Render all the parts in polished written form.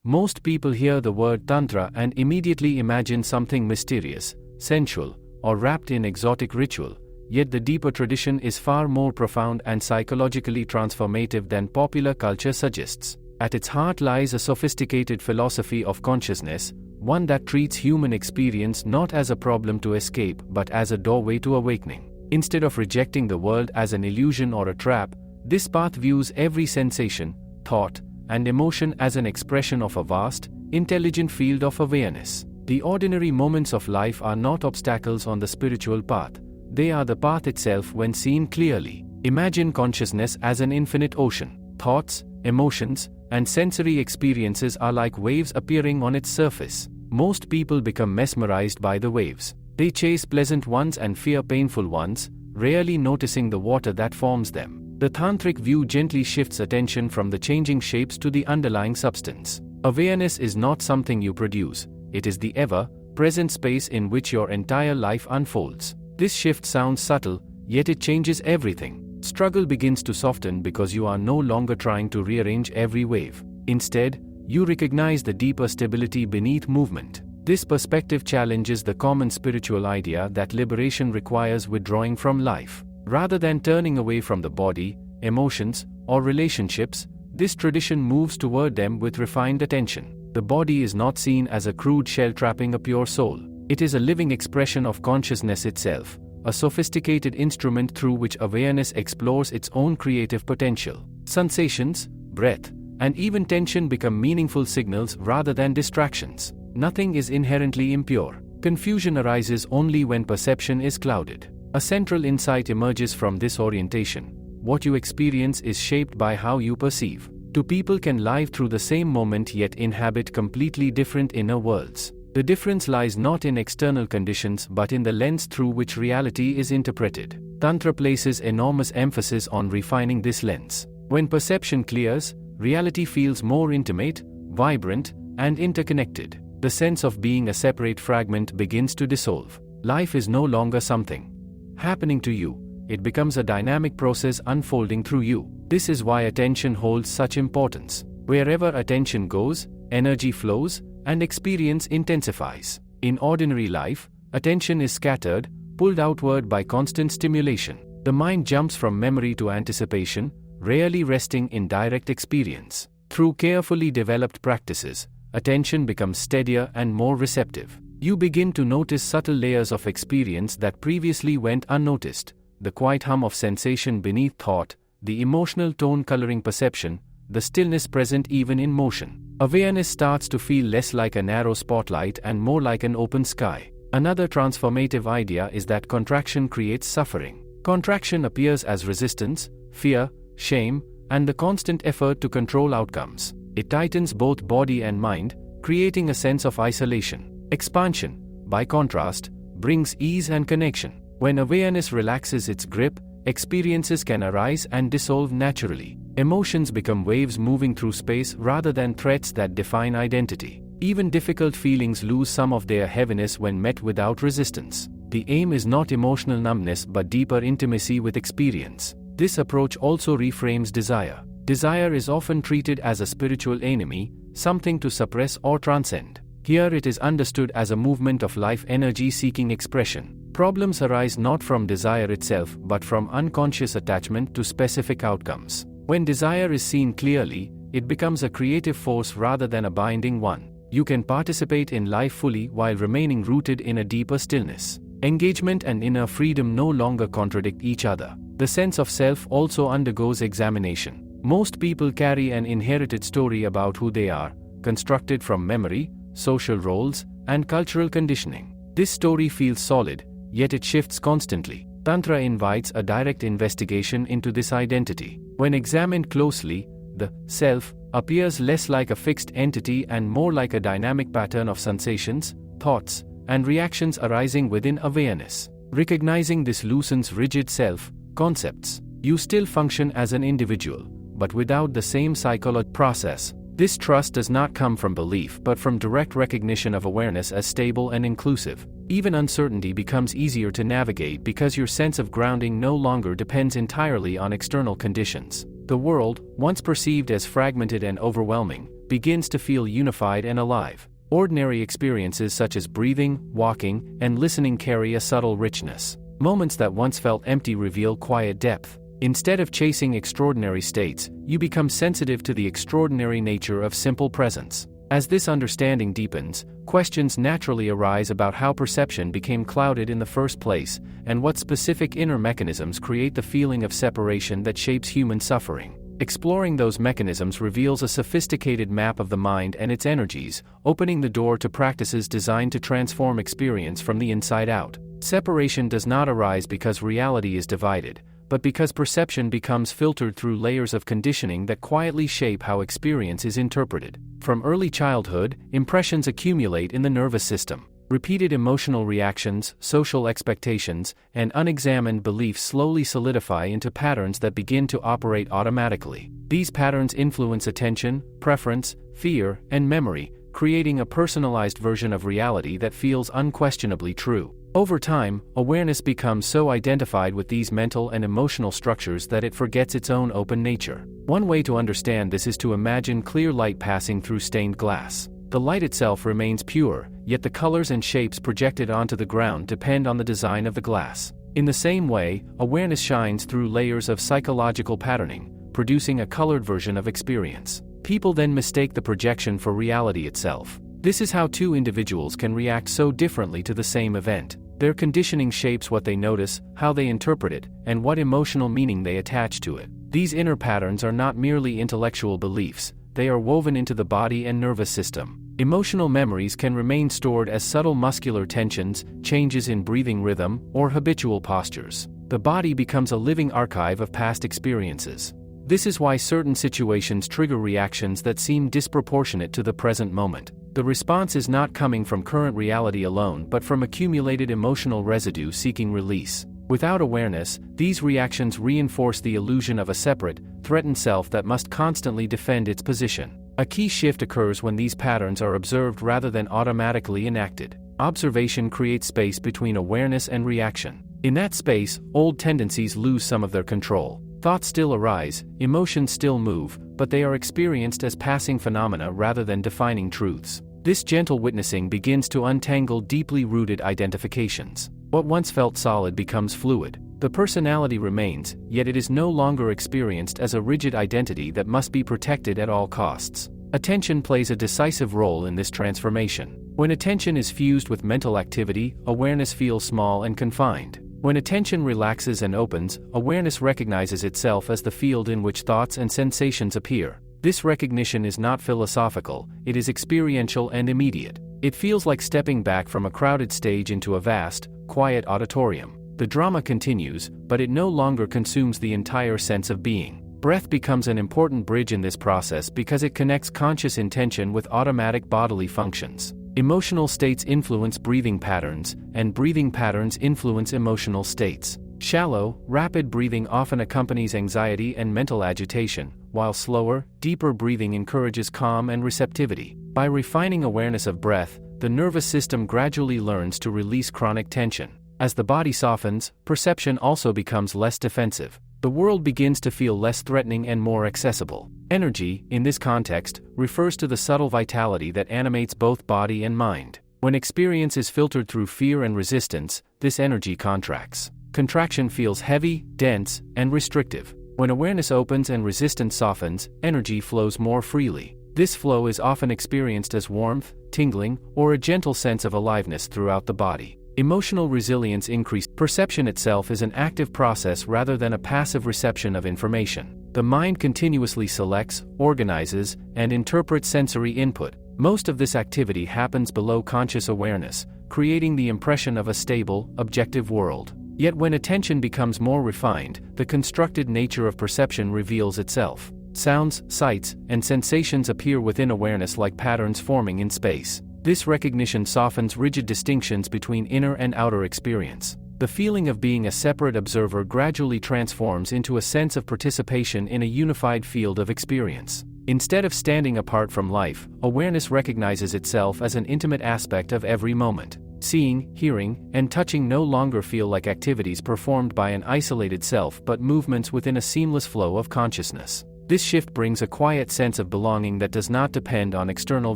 Most people hear the word Tantra and immediately imagine something mysterious, sensual, or wrapped in exotic ritual, yet the deeper tradition is far more profound and psychologically transformative than popular culture suggests. At its heart lies a sophisticated philosophy of consciousness, one that treats human experience not as a problem to escape but as a doorway to awakening. Instead of rejecting the world as an illusion or a trap, this path views every sensation, thought, and emotion as an expression of a vast, intelligent field of awareness. The ordinary moments of life are not obstacles on the spiritual path, they are the path itself when seen clearly. Imagine consciousness as an infinite ocean. Thoughts, emotions, and sensory experiences are like waves appearing on its surface. Most people become mesmerized by the waves. They chase pleasant ones and fear painful ones, rarely noticing the water that forms them. The tantric view gently shifts attention from the changing shapes to the underlying substance. Awareness is not something you produce, it is the ever-present space in which your entire life unfolds. This shift sounds subtle, yet it changes everything. Struggle begins to soften because you are no longer trying to rearrange every wave. Instead, you recognize the deeper stability beneath movement. This perspective challenges the common spiritual idea that liberation requires withdrawing from life. Rather than turning away from the body, emotions, or relationships, this tradition moves toward them with refined attention. The body is not seen as a crude shell trapping a pure soul. It is a living expression of consciousness itself, a sophisticated instrument through which awareness explores its own creative potential. Sensations, breath, and even tension become meaningful signals rather than distractions. Nothing is inherently impure. Confusion arises only when perception is clouded. A central insight emerges from this orientation: what you experience is shaped by how you perceive. Two people can live through the same moment yet inhabit completely different inner worlds. The difference lies not in external conditions but in the lens through which reality is interpreted. Tantra places enormous emphasis on refining this lens. When perception clears, reality feels more intimate, vibrant, and interconnected. The sense of being a separate fragment begins to dissolve. Life is no longer something happening to you, it becomes a dynamic process unfolding through you. This is why attention holds such importance. Wherever attention goes, energy flows, and experience intensifies. In ordinary life, attention is scattered, pulled outward by constant stimulation. The mind jumps from memory to anticipation, rarely resting in direct experience. Through carefully developed practices, attention becomes steadier and more receptive. You begin to notice subtle layers of experience that previously went unnoticed: the quiet hum of sensation beneath thought, the emotional tone coloring perception, the stillness present even in motion. Awareness starts to feel less like a narrow spotlight and more like an open sky. Another transformative idea is that contraction creates suffering. Contraction appears as resistance, fear, shame, and the constant effort to control outcomes. It tightens both body and mind, creating a sense of isolation. Expansion, by contrast, brings ease and connection. When awareness relaxes its grip, experiences can arise and dissolve naturally. Emotions become waves moving through space rather than threats that define identity. Even difficult feelings lose some of their heaviness when met without resistance. The aim is not emotional numbness but deeper intimacy with experience. This approach also reframes desire. Desire is often treated as a spiritual enemy, something to suppress or transcend. Here it is understood as a movement of life energy seeking expression. Problems arise not from desire itself but from unconscious attachment to specific outcomes. When desire is seen clearly, it becomes a creative force rather than a binding one. You can participate in life fully while remaining rooted in a deeper stillness. Engagement and inner freedom no longer contradict each other. The sense of self also undergoes examination. Most people carry an inherited story about who they are, constructed from memory, social roles, and cultural conditioning. This story feels solid, yet it shifts constantly. Tantra invites a direct investigation into this identity. When examined closely, the self appears less like a fixed entity and more like a dynamic pattern of sensations, thoughts, and reactions arising within awareness. Recognizing this loosens rigid self concepts. You still function as an individual, but without the same psychological process. This trust does not come from belief but from direct recognition of awareness as stable and inclusive. Even uncertainty becomes easier to navigate because your sense of grounding no longer depends entirely on external conditions. The world, once perceived as fragmented and overwhelming, begins to feel unified and alive. Ordinary experiences such as breathing, walking, and listening carry a subtle richness. Moments that once felt empty reveal quiet depth. Instead of chasing extraordinary states, you become sensitive to the extraordinary nature of simple presence. As this understanding deepens, questions naturally arise about how perception became clouded in the first place, and what specific inner mechanisms create the feeling of separation that shapes human suffering. Exploring those mechanisms reveals a sophisticated map of the mind and its energies, opening the door to practices designed to transform experience from the inside out. Separation does not arise because reality is divided, but because perception becomes filtered through layers of conditioning that quietly shape how experience is interpreted. From early childhood, impressions accumulate in the nervous system. Repeated emotional reactions, social expectations, and unexamined beliefs slowly solidify into patterns that begin to operate automatically. These patterns influence attention, preference, fear, and memory, creating a personalized version of reality that feels unquestionably true. Over time, awareness becomes so identified with these mental and emotional structures that it forgets its own open nature. One way to understand this is to imagine clear light passing through stained glass. The light itself remains pure, yet the colors and shapes projected onto the ground depend on the design of the glass. In the same way, awareness shines through layers of psychological patterning, producing a colored version of experience. People then mistake the projection for reality itself. This is how two individuals can react so differently to the same event. Their conditioning shapes what they notice, how they interpret it, and what emotional meaning they attach to it. These inner patterns are not merely intellectual beliefs, they are woven into the body and nervous system. Emotional memories can remain stored as subtle muscular tensions, changes in breathing rhythm, or habitual postures. The body becomes a living archive of past experiences. This is why certain situations trigger reactions that seem disproportionate to the present moment. The response is not coming from current reality alone but from accumulated emotional residue seeking release. Without awareness, these reactions reinforce the illusion of a separate, threatened self that must constantly defend its position. A key shift occurs when these patterns are observed rather than automatically enacted. Observation creates space between awareness and reaction. In that space, old tendencies lose some of their control. Thoughts still arise, emotions still move, but they are experienced as passing phenomena rather than defining truths. This gentle witnessing begins to untangle deeply rooted identifications. What once felt solid becomes fluid. The personality remains, yet it is no longer experienced as a rigid identity that must be protected at all costs. Attention plays a decisive role in this transformation. When attention is fused with mental activity, awareness feels small and confined. When attention relaxes and opens, awareness recognizes itself as the field in which thoughts and sensations appear. This recognition is not philosophical, it is experiential and immediate. It feels like stepping back from a crowded stage into a vast, quiet auditorium. The drama continues, but it no longer consumes the entire sense of being. Breath becomes an important bridge in this process because it connects conscious intention with automatic bodily functions. Emotional states influence breathing patterns, and breathing patterns influence emotional states. Shallow, rapid breathing often accompanies anxiety and mental agitation, while slower, deeper breathing encourages calm and receptivity. By refining awareness of breath, the nervous system gradually learns to release chronic tension. As the body softens, perception also becomes less defensive. The world begins to feel less threatening and more accessible. Energy, in this context, refers to the subtle vitality that animates both body and mind. When experience is filtered through fear and resistance, this energy contracts. Contraction feels heavy, dense, and restrictive. When awareness opens and resistance softens, energy flows more freely. This flow is often experienced as warmth, tingling, or a gentle sense of aliveness throughout the body. Emotional resilience increases. Perception itself is an active process rather than a passive reception of information. The mind continuously selects, organizes, and interprets sensory input. Most of this activity happens below conscious awareness, creating the impression of a stable, objective world. Yet when attention becomes more refined, the constructed nature of perception reveals itself. Sounds, sights, and sensations appear within awareness like patterns forming in space. This recognition softens rigid distinctions between inner and outer experience. The feeling of being a separate observer gradually transforms into a sense of participation in a unified field of experience. Instead of standing apart from life, awareness recognizes itself as an intimate aspect of every moment. Seeing, hearing, and touching no longer feel like activities performed by an isolated self but movements within a seamless flow of consciousness. This shift brings a quiet sense of belonging that does not depend on external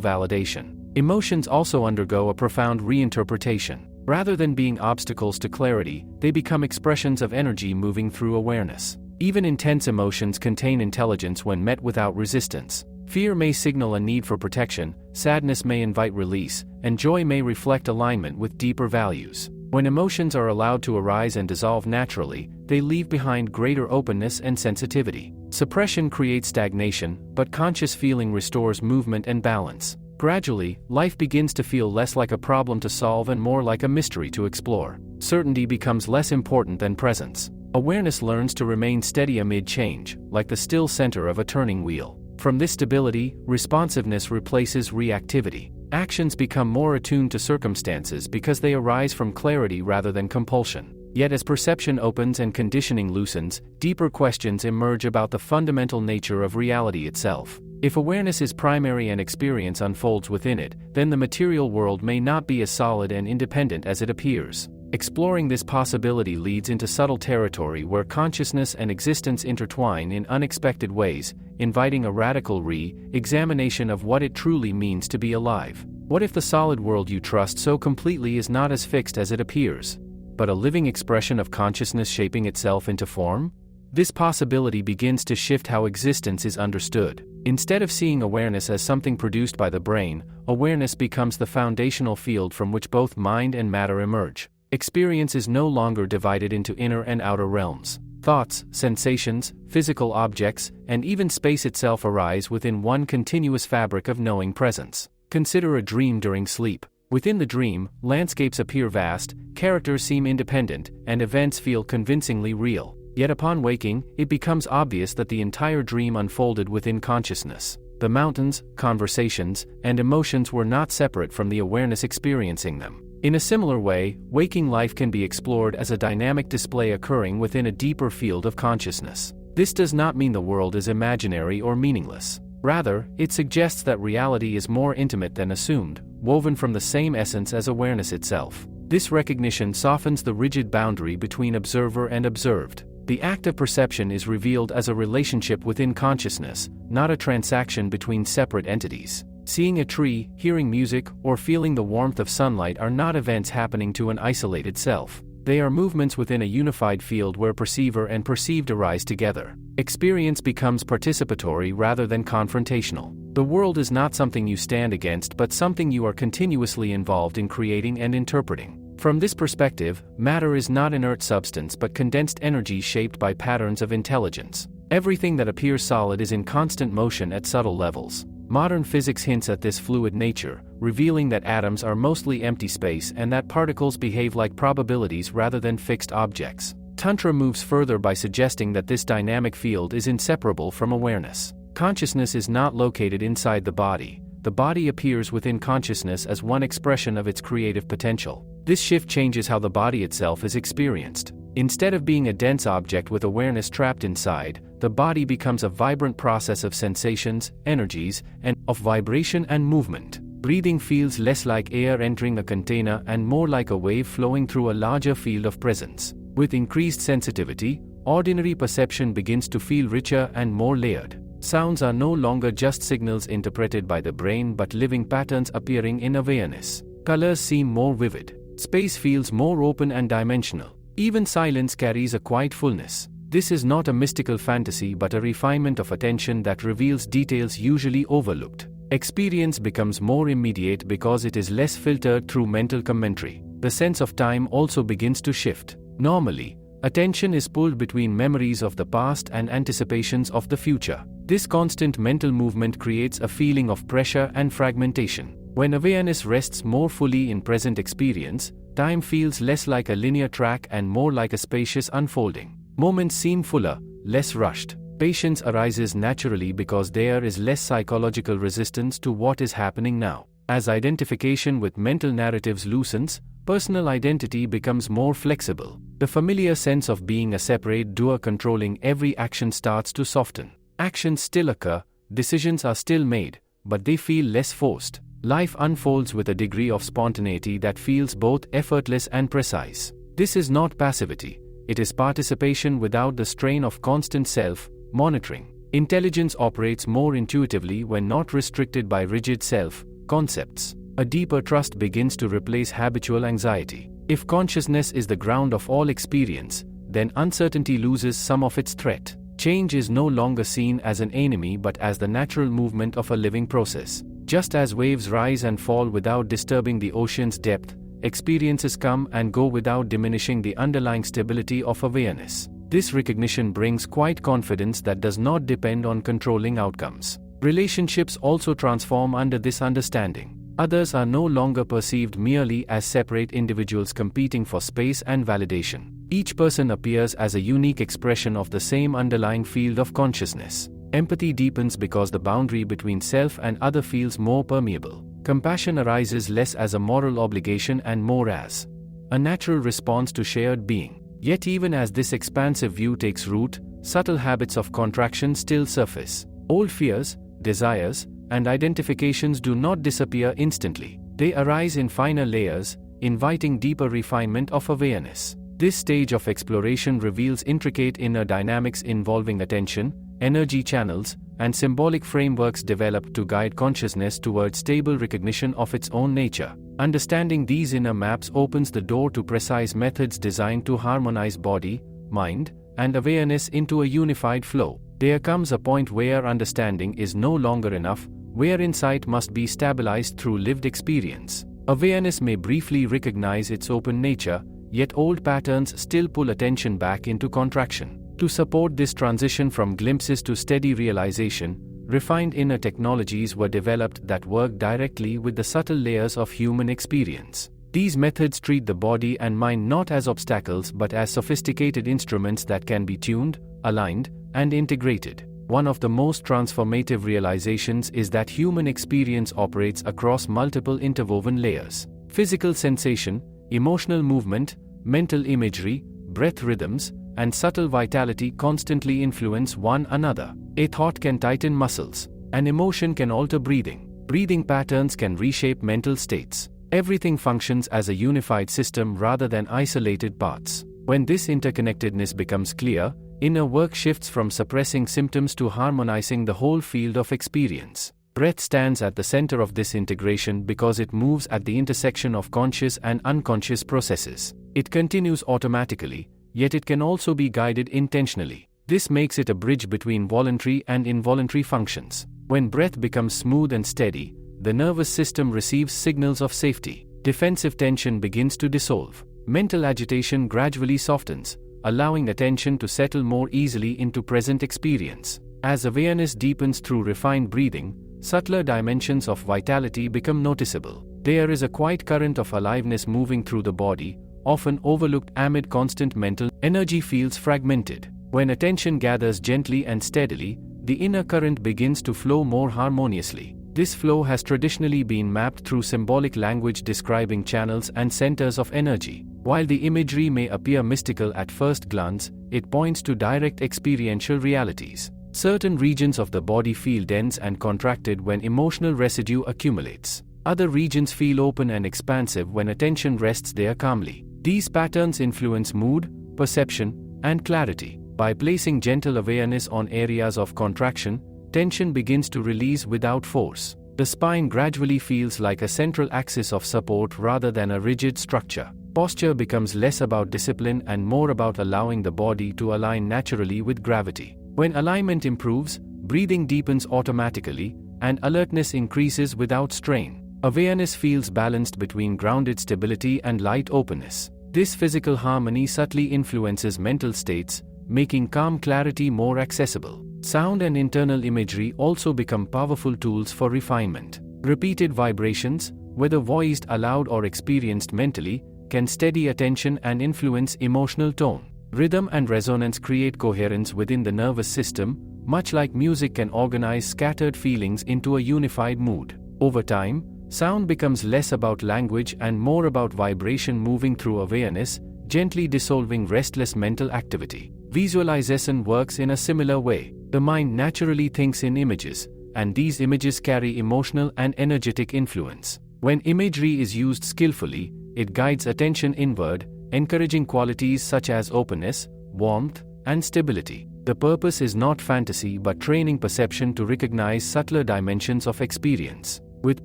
validation. Emotions also undergo a profound reinterpretation. Rather than being obstacles to clarity, they become expressions of energy moving through awareness. Even intense emotions contain intelligence when met without resistance. Fear may signal a need for protection, sadness may invite release, and joy may reflect alignment with deeper values. When emotions are allowed to arise and dissolve naturally, they leave behind greater openness and sensitivity. Suppression creates stagnation, but conscious feeling restores movement and balance. Gradually, life begins to feel less like a problem to solve and more like a mystery to explore. Certainty becomes less important than presence. Awareness learns to remain steady amid change, like the still center of a turning wheel. From this stability, responsiveness replaces reactivity. Actions become more attuned to circumstances because they arise from clarity rather than compulsion. Yet as perception opens and conditioning loosens, deeper questions emerge about the fundamental nature of reality itself. If awareness is primary and experience unfolds within it, then the material world may not be as solid and independent as it appears. Exploring this possibility leads into subtle territory where consciousness and existence intertwine in unexpected ways, inviting a radical re-examination of what it truly means to be alive. What if the solid world you trust so completely is not as fixed as it appears, but a living expression of consciousness shaping itself into form? This possibility begins to shift how existence is understood. Instead of seeing awareness as something produced by the brain, awareness becomes the foundational field from which both mind and matter emerge. Experience is no longer divided into inner and outer realms. Thoughts, sensations, physical objects, and even space itself arise within one continuous fabric of knowing presence. Consider a dream during sleep. Within the dream, landscapes appear vast, characters seem independent, and events feel convincingly real. Yet upon waking, it becomes obvious that the entire dream unfolded within consciousness. The mountains, conversations, and emotions were not separate from the awareness experiencing them. In a similar way, waking life can be explored as a dynamic display occurring within a deeper field of consciousness. This does not mean the world is imaginary or meaningless. Rather, it suggests that reality is more intimate than assumed, woven from the same essence as awareness itself. This recognition softens the rigid boundary between observer and observed. The act of perception is revealed as a relationship within consciousness, not a transaction between separate entities. Seeing a tree, hearing music, or feeling the warmth of sunlight are not events happening to an isolated self. They are movements within a unified field where perceiver and perceived arise together. Experience becomes participatory rather than confrontational. The world is not something you stand against but something you are continuously involved in creating and interpreting. From this perspective, matter is not inert substance but condensed energy shaped by patterns of intelligence. Everything that appears solid is in constant motion at subtle levels. Modern physics hints at this fluid nature, revealing that atoms are mostly empty space and that particles behave like probabilities rather than fixed objects. Tantra moves further by suggesting that this dynamic field is inseparable from awareness. Consciousness is not located inside the body. The body appears within consciousness as one expression of its creative potential. This shift changes how the body itself is experienced. Instead of being a dense object with awareness trapped inside, the body becomes a vibrant process of sensations, energies, and of vibration and movement. Breathing feels less like air entering a container and more like a wave flowing through a larger field of presence. With increased sensitivity, ordinary perception begins to feel richer and more layered. Sounds are no longer just signals interpreted by the brain but living patterns appearing in awareness. Colors seem more vivid. Space feels more open and dimensional. Even silence carries a quiet fullness. This is not a mystical fantasy but a refinement of attention that reveals details usually overlooked. Experience becomes more immediate because it is less filtered through mental commentary. The sense of time also begins to shift. Normally, attention is pulled between memories of the past and anticipations of the future. This constant mental movement creates a feeling of pressure and fragmentation. When awareness rests more fully in present experience, time feels less like a linear track and more like a spacious unfolding. Moments seem fuller, less rushed. Patience arises naturally because there is less psychological resistance to what is happening now. As identification with mental narratives loosens, personal identity becomes more flexible. The familiar sense of being a separate doer controlling every action starts to soften. Actions still occur, decisions are still made, but they feel less forced. Life unfolds with a degree of spontaneity that feels both effortless and precise. This is not passivity, it is participation without the strain of constant self-monitoring. Intelligence operates more intuitively when not restricted by rigid self-concepts. A deeper trust begins to replace habitual anxiety. If consciousness is the ground of all experience, then uncertainty loses some of its threat. Change is no longer seen as an enemy but as the natural movement of a living process. Just as waves rise and fall without disturbing the ocean's depth, experiences come and go without diminishing the underlying stability of awareness. This recognition brings quiet confidence that does not depend on controlling outcomes. Relationships also transform under this understanding. Others are no longer perceived merely as separate individuals competing for space and validation. Each person appears as a unique expression of the same underlying field of consciousness. Empathy deepens because the boundary between self and other feels more permeable. Compassion arises less as a moral obligation and more as a natural response to shared being. Yet even as this expansive view takes root, subtle habits of contraction still surface. Old fears, desires, and identifications do not disappear instantly. They arise in finer layers, inviting deeper refinement of awareness. This stage of exploration reveals intricate inner dynamics involving attention, energy channels, and symbolic frameworks developed to guide consciousness toward stable recognition of its own nature. Understanding these inner maps opens the door to precise methods designed to harmonize body, mind, and awareness into a unified flow. There comes a point where understanding is no longer enough, where insight must be stabilized through lived experience. Awareness may briefly recognize its open nature, yet old patterns still pull attention back into contraction. To support this transition from glimpses to steady realization, refined inner technologies were developed that work directly with the subtle layers of human experience. These methods treat the body and mind not as obstacles but as sophisticated instruments that can be tuned, aligned, and integrated. One of the most transformative realizations is that human experience operates across multiple interwoven layers. Physical sensation, emotional movement, mental imagery, breath rhythms, and subtle vitality constantly influence one another. A thought can tighten muscles. An emotion can alter breathing. Breathing patterns can reshape mental states. Everything functions as a unified system rather than isolated parts. When this interconnectedness becomes clear, inner work shifts from suppressing symptoms to harmonizing the whole field of experience. Breath stands at the center of this integration because it moves at the intersection of conscious and unconscious processes. It continues automatically, yet it can also be guided intentionally. This makes it a bridge between voluntary and involuntary functions. When breath becomes smooth and steady, the nervous system receives signals of safety. Defensive tension begins to dissolve. Mental agitation gradually softens, allowing attention to settle more easily into present experience. As awareness deepens through refined breathing, subtler dimensions of vitality become noticeable. There is a quiet current of aliveness moving through the body, often overlooked amid constant mental energy feels fragmented. When attention gathers gently and steadily, the inner current begins to flow more harmoniously. This flow has traditionally been mapped through symbolic language describing channels and centers of energy. While the imagery may appear mystical at first glance, it points to direct experiential realities. Certain regions of the body feel dense and contracted when emotional residue accumulates. Other regions feel open and expansive when attention rests there calmly. These patterns influence mood, perception, and clarity. By placing gentle awareness on areas of contraction, tension begins to release without force. The spine gradually feels like a central axis of support rather than a rigid structure. Posture becomes less about discipline and more about allowing the body to align naturally with gravity. When alignment improves, breathing deepens automatically, and alertness increases without strain. Awareness feels balanced between grounded stability and light openness. This physical harmony subtly influences mental states, making calm clarity more accessible. Sound and internal imagery also become powerful tools for refinement. Repeated vibrations, whether voiced aloud or experienced mentally, can steady attention and influence emotional tone. Rhythm and resonance create coherence within the nervous system, much like music can organize scattered feelings into a unified mood. Over time, sound becomes less about language and more about vibration moving through awareness, gently dissolving restless mental activity. Visualization works in a similar way. The mind naturally thinks in images, and these images carry emotional and energetic influence. When imagery is used skillfully, it guides attention inward, encouraging qualities such as openness, warmth, and stability. The purpose is not fantasy but training perception to recognize subtler dimensions of experience. With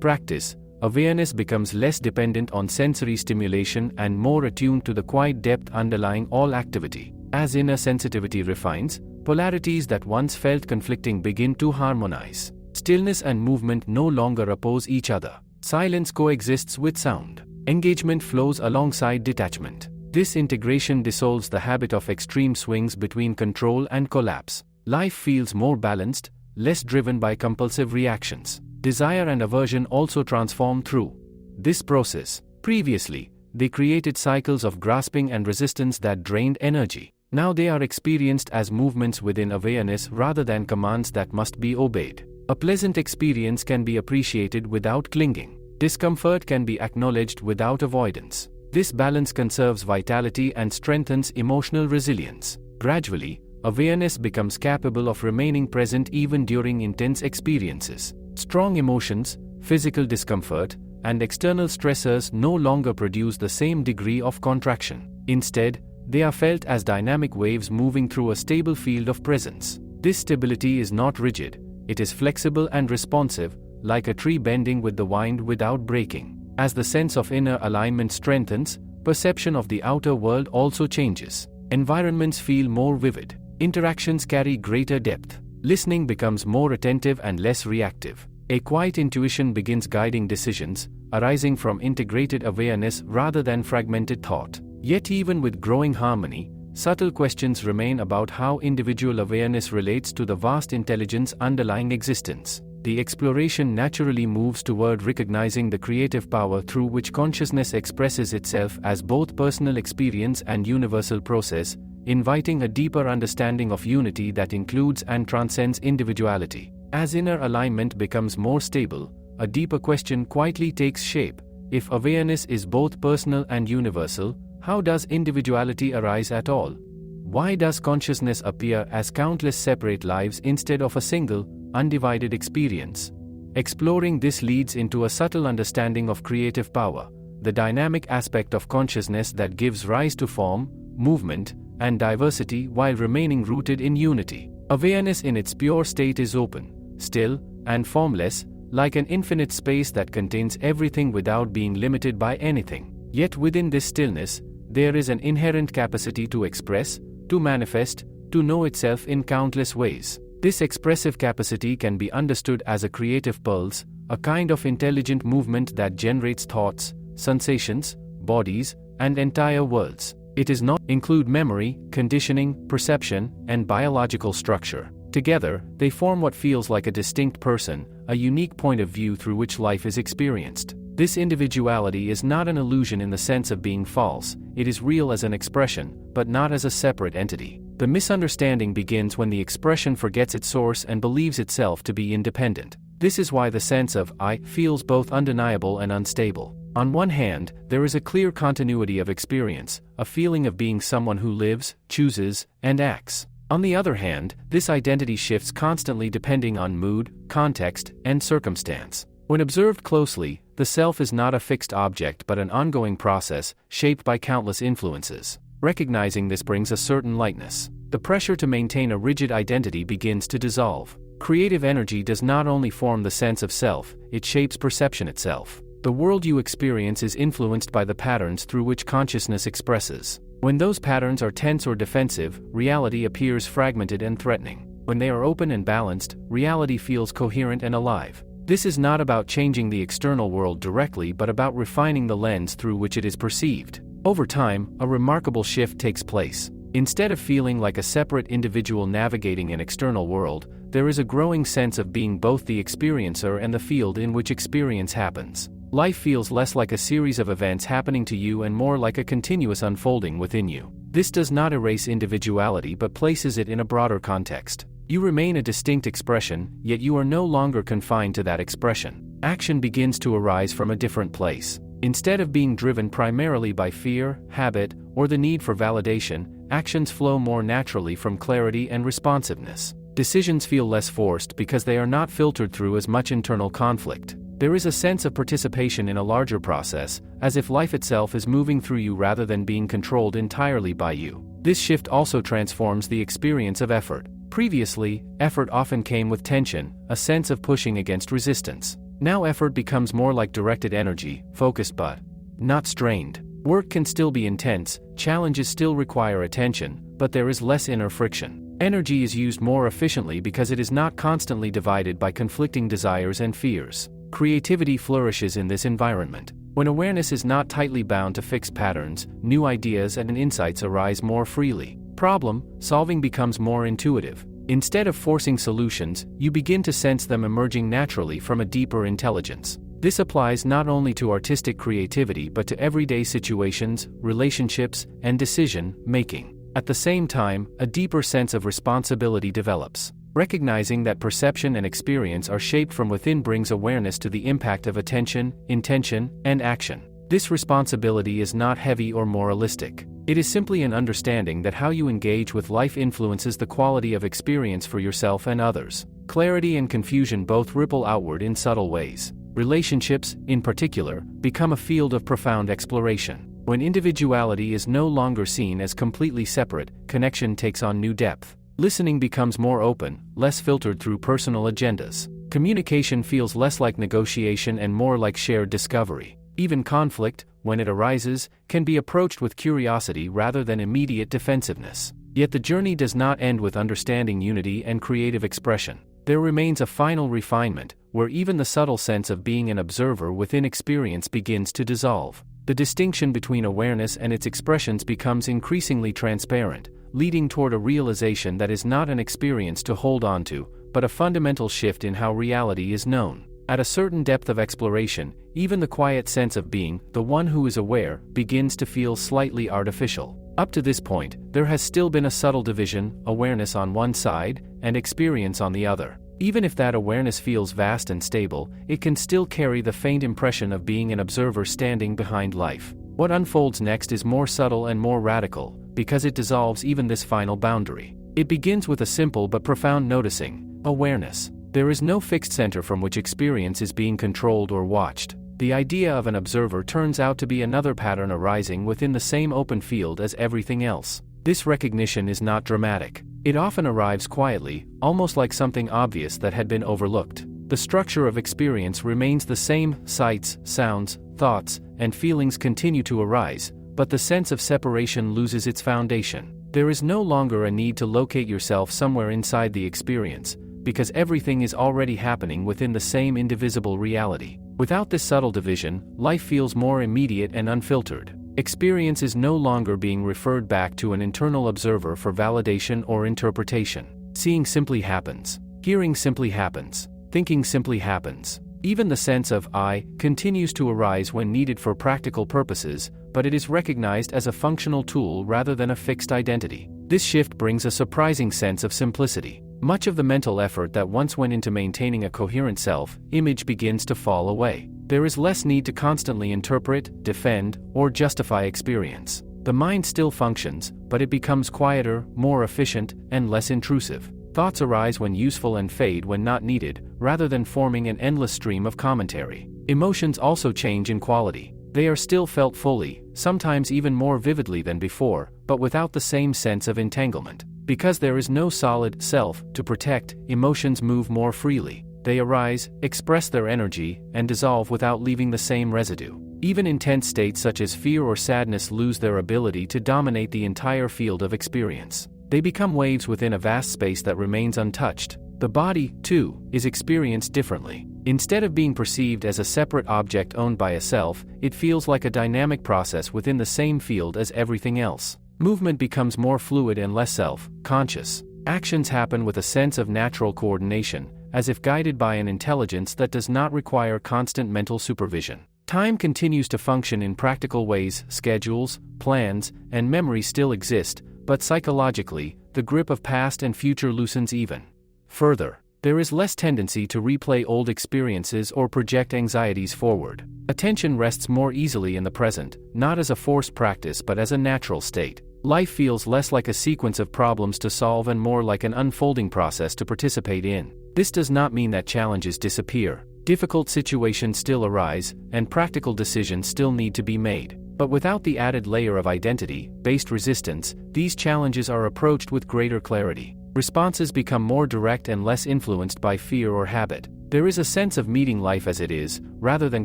practice, awareness becomes less dependent on sensory stimulation and more attuned to the quiet depth underlying all activity. As inner sensitivity refines, polarities that once felt conflicting begin to harmonize. Stillness and movement no longer oppose each other. Silence coexists with sound. Engagement flows alongside detachment. This integration dissolves the habit of extreme swings between control and collapse. Life feels more balanced, less driven by compulsive reactions. Desire and aversion also transform through this process. Previously, they created cycles of grasping and resistance that drained energy. Now they are experienced as movements within awareness rather than commands that must be obeyed. A pleasant experience can be appreciated without clinging. Discomfort can be acknowledged without avoidance. This balance conserves vitality and strengthens emotional resilience. Gradually, awareness becomes capable of remaining present even during intense experiences. Strong emotions, physical discomfort, and external stressors no longer produce the same degree of contraction. Instead, they are felt as dynamic waves moving through a stable field of presence. This stability is not rigid, it is flexible and responsive, like a tree bending with the wind without breaking. As the sense of inner alignment strengthens, perception of the outer world also changes. Environments feel more vivid. Interactions carry greater depth. Listening becomes more attentive and less reactive. A quiet intuition begins guiding decisions, arising from integrated awareness rather than fragmented thought. Yet even with growing harmony, subtle questions remain about how individual awareness relates to the vast intelligence underlying existence. The exploration naturally moves toward recognizing the creative power through which consciousness expresses itself as both personal experience and universal process, inviting a deeper understanding of unity that includes and transcends individuality. As inner alignment becomes more stable, a deeper question quietly takes shape. If awareness is both personal and universal, how does individuality arise at all? Why does consciousness appear as countless separate lives instead of a single, undivided experience? Exploring this leads into a subtle understanding of creative power, the dynamic aspect of consciousness that gives rise to form, movement, and diversity while remaining rooted in unity. Awareness in its pure state is open, still, and formless, like an infinite space that contains everything without being limited by anything. Yet within this stillness, there is an inherent capacity to express, to manifest, to know itself in countless ways. This expressive capacity can be understood as a creative pulse, a kind of intelligent movement that generates thoughts, sensations, bodies, and entire worlds. It does not include memory, conditioning, perception, and biological structure. Together, they form what feels like a distinct person, a unique point of view through which life is experienced. This individuality is not an illusion in the sense of being false, it is real as an expression, but not as a separate entity. The misunderstanding begins when the expression forgets its source and believes itself to be independent. This is why the sense of I feels both undeniable and unstable. On one hand, there is a clear continuity of experience, a feeling of being someone who lives, chooses, and acts. On the other hand, this identity shifts constantly depending on mood, context, and circumstance. When observed closely, the self is not a fixed object but an ongoing process, shaped by countless influences. Recognizing this brings a certain lightness. The pressure to maintain a rigid identity begins to dissolve. Creative energy does not only form the sense of self, it shapes perception itself. The world you experience is influenced by the patterns through which consciousness expresses. When those patterns are tense or defensive, reality appears fragmented and threatening. When they are open and balanced, reality feels coherent and alive. This is not about changing the external world directly but about refining the lens through which it is perceived. Over time, a remarkable shift takes place. Instead of feeling like a separate individual navigating an external world, there is a growing sense of being both the experiencer and the field in which experience happens. Life feels less like a series of events happening to you and more like a continuous unfolding within you. This does not erase individuality but places it in a broader context. You remain a distinct expression, yet you are no longer confined to that expression. Action begins to arise from a different place. Instead of being driven primarily by fear, habit, or the need for validation, actions flow more naturally from clarity and responsiveness. Decisions feel less forced because they are not filtered through as much internal conflict. There is a sense of participation in a larger process, as if life itself is moving through you rather than being controlled entirely by you. This shift also transforms the experience of effort. Previously, effort often came with tension, a sense of pushing against resistance. Now effort becomes more like directed energy, focused but not strained. Work can still be intense, challenges still require attention, but there is less inner friction. Energy is used more efficiently because it is not constantly divided by conflicting desires and fears. Creativity flourishes in this environment. When awareness is not tightly bound to fixed patterns, new ideas and insights arise more freely. Problem solving becomes more intuitive. Instead of forcing solutions, you begin to sense them emerging naturally from a deeper intelligence. This applies not only to artistic creativity but to everyday situations, relationships, and decision-making. At the same time, a deeper sense of responsibility develops. Recognizing that perception and experience are shaped from within brings awareness to the impact of attention, intention, and action. This responsibility is not heavy or moralistic. It is simply an understanding that how you engage with life influences the quality of experience for yourself and others. Clarity and confusion both ripple outward in subtle ways. Relationships, in particular, become a field of profound exploration. When individuality is no longer seen as completely separate, connection takes on new depth. Listening becomes more open, less filtered through personal agendas. Communication feels less like negotiation and more like shared discovery. Even conflict, when it arises, can be approached with curiosity rather than immediate defensiveness. Yet the journey does not end with understanding unity and creative expression. There remains a final refinement, where even the subtle sense of being an observer within experience begins to dissolve. The distinction between awareness and its expressions becomes increasingly transparent, leading toward a realization that is not an experience to hold on to, but a fundamental shift in how reality is known. At a certain depth of exploration, even the quiet sense of being, the one who is aware, begins to feel slightly artificial. Up to this point, there has still been a subtle division, awareness on one side, and experience on the other. Even if that awareness feels vast and stable, it can still carry the faint impression of being an observer standing behind life. What unfolds next is more subtle and more radical, because it dissolves even this final boundary. It begins with a simple but profound noticing, awareness. There is no fixed center from which experience is being controlled or watched. The idea of an observer turns out to be another pattern arising within the same open field as everything else. This recognition is not dramatic. It often arrives quietly, almost like something obvious that had been overlooked. The structure of experience remains the same, sights, sounds, thoughts, and feelings continue to arise, but the sense of separation loses its foundation. There is no longer a need to locate yourself somewhere inside the experience, because everything is already happening within the same indivisible reality. Without this subtle division, life feels more immediate and unfiltered. Experience is no longer being referred back to an internal observer for validation or interpretation. Seeing simply happens. Hearing simply happens. Thinking simply happens. Even the sense of I continues to arise when needed for practical purposes, but it is recognized as a functional tool rather than a fixed identity. This shift brings a surprising sense of simplicity. Much of the mental effort that once went into maintaining a coherent self-image begins to fall away. There is less need to constantly interpret, defend, or justify experience. The mind still functions, but it becomes quieter, more efficient, and less intrusive. Thoughts arise when useful and fade when not needed, rather than forming an endless stream of commentary. Emotions also change in quality. They are still felt fully, sometimes even more vividly than before, but without the same sense of entanglement. Because there is no solid self to protect, emotions move more freely. They arise, express their energy, and dissolve without leaving the same residue. Even intense states such as fear or sadness lose their ability to dominate the entire field of experience. They become waves within a vast space that remains untouched. The body, too, is experienced differently. Instead of being perceived as a separate object owned by a self, it feels like a dynamic process within the same field as everything else. Movement becomes more fluid and less self-conscious. Actions happen with a sense of natural coordination, as if guided by an intelligence that does not require constant mental supervision. Time continues to function in practical ways. Schedules, plans, and memory still exist, but psychologically, the grip of past and future loosens even further. There is less tendency to replay old experiences or project anxieties forward. Attention rests more easily in the present, not as a forced practice but as a natural state. Life feels less like a sequence of problems to solve and more like an unfolding process to participate in. This does not mean that challenges disappear. Difficult situations still arise, and practical decisions still need to be made. But without the added layer of identity-based resistance, these challenges are approached with greater clarity. Responses become more direct and less influenced by fear or habit. There is a sense of meeting life as it is, rather than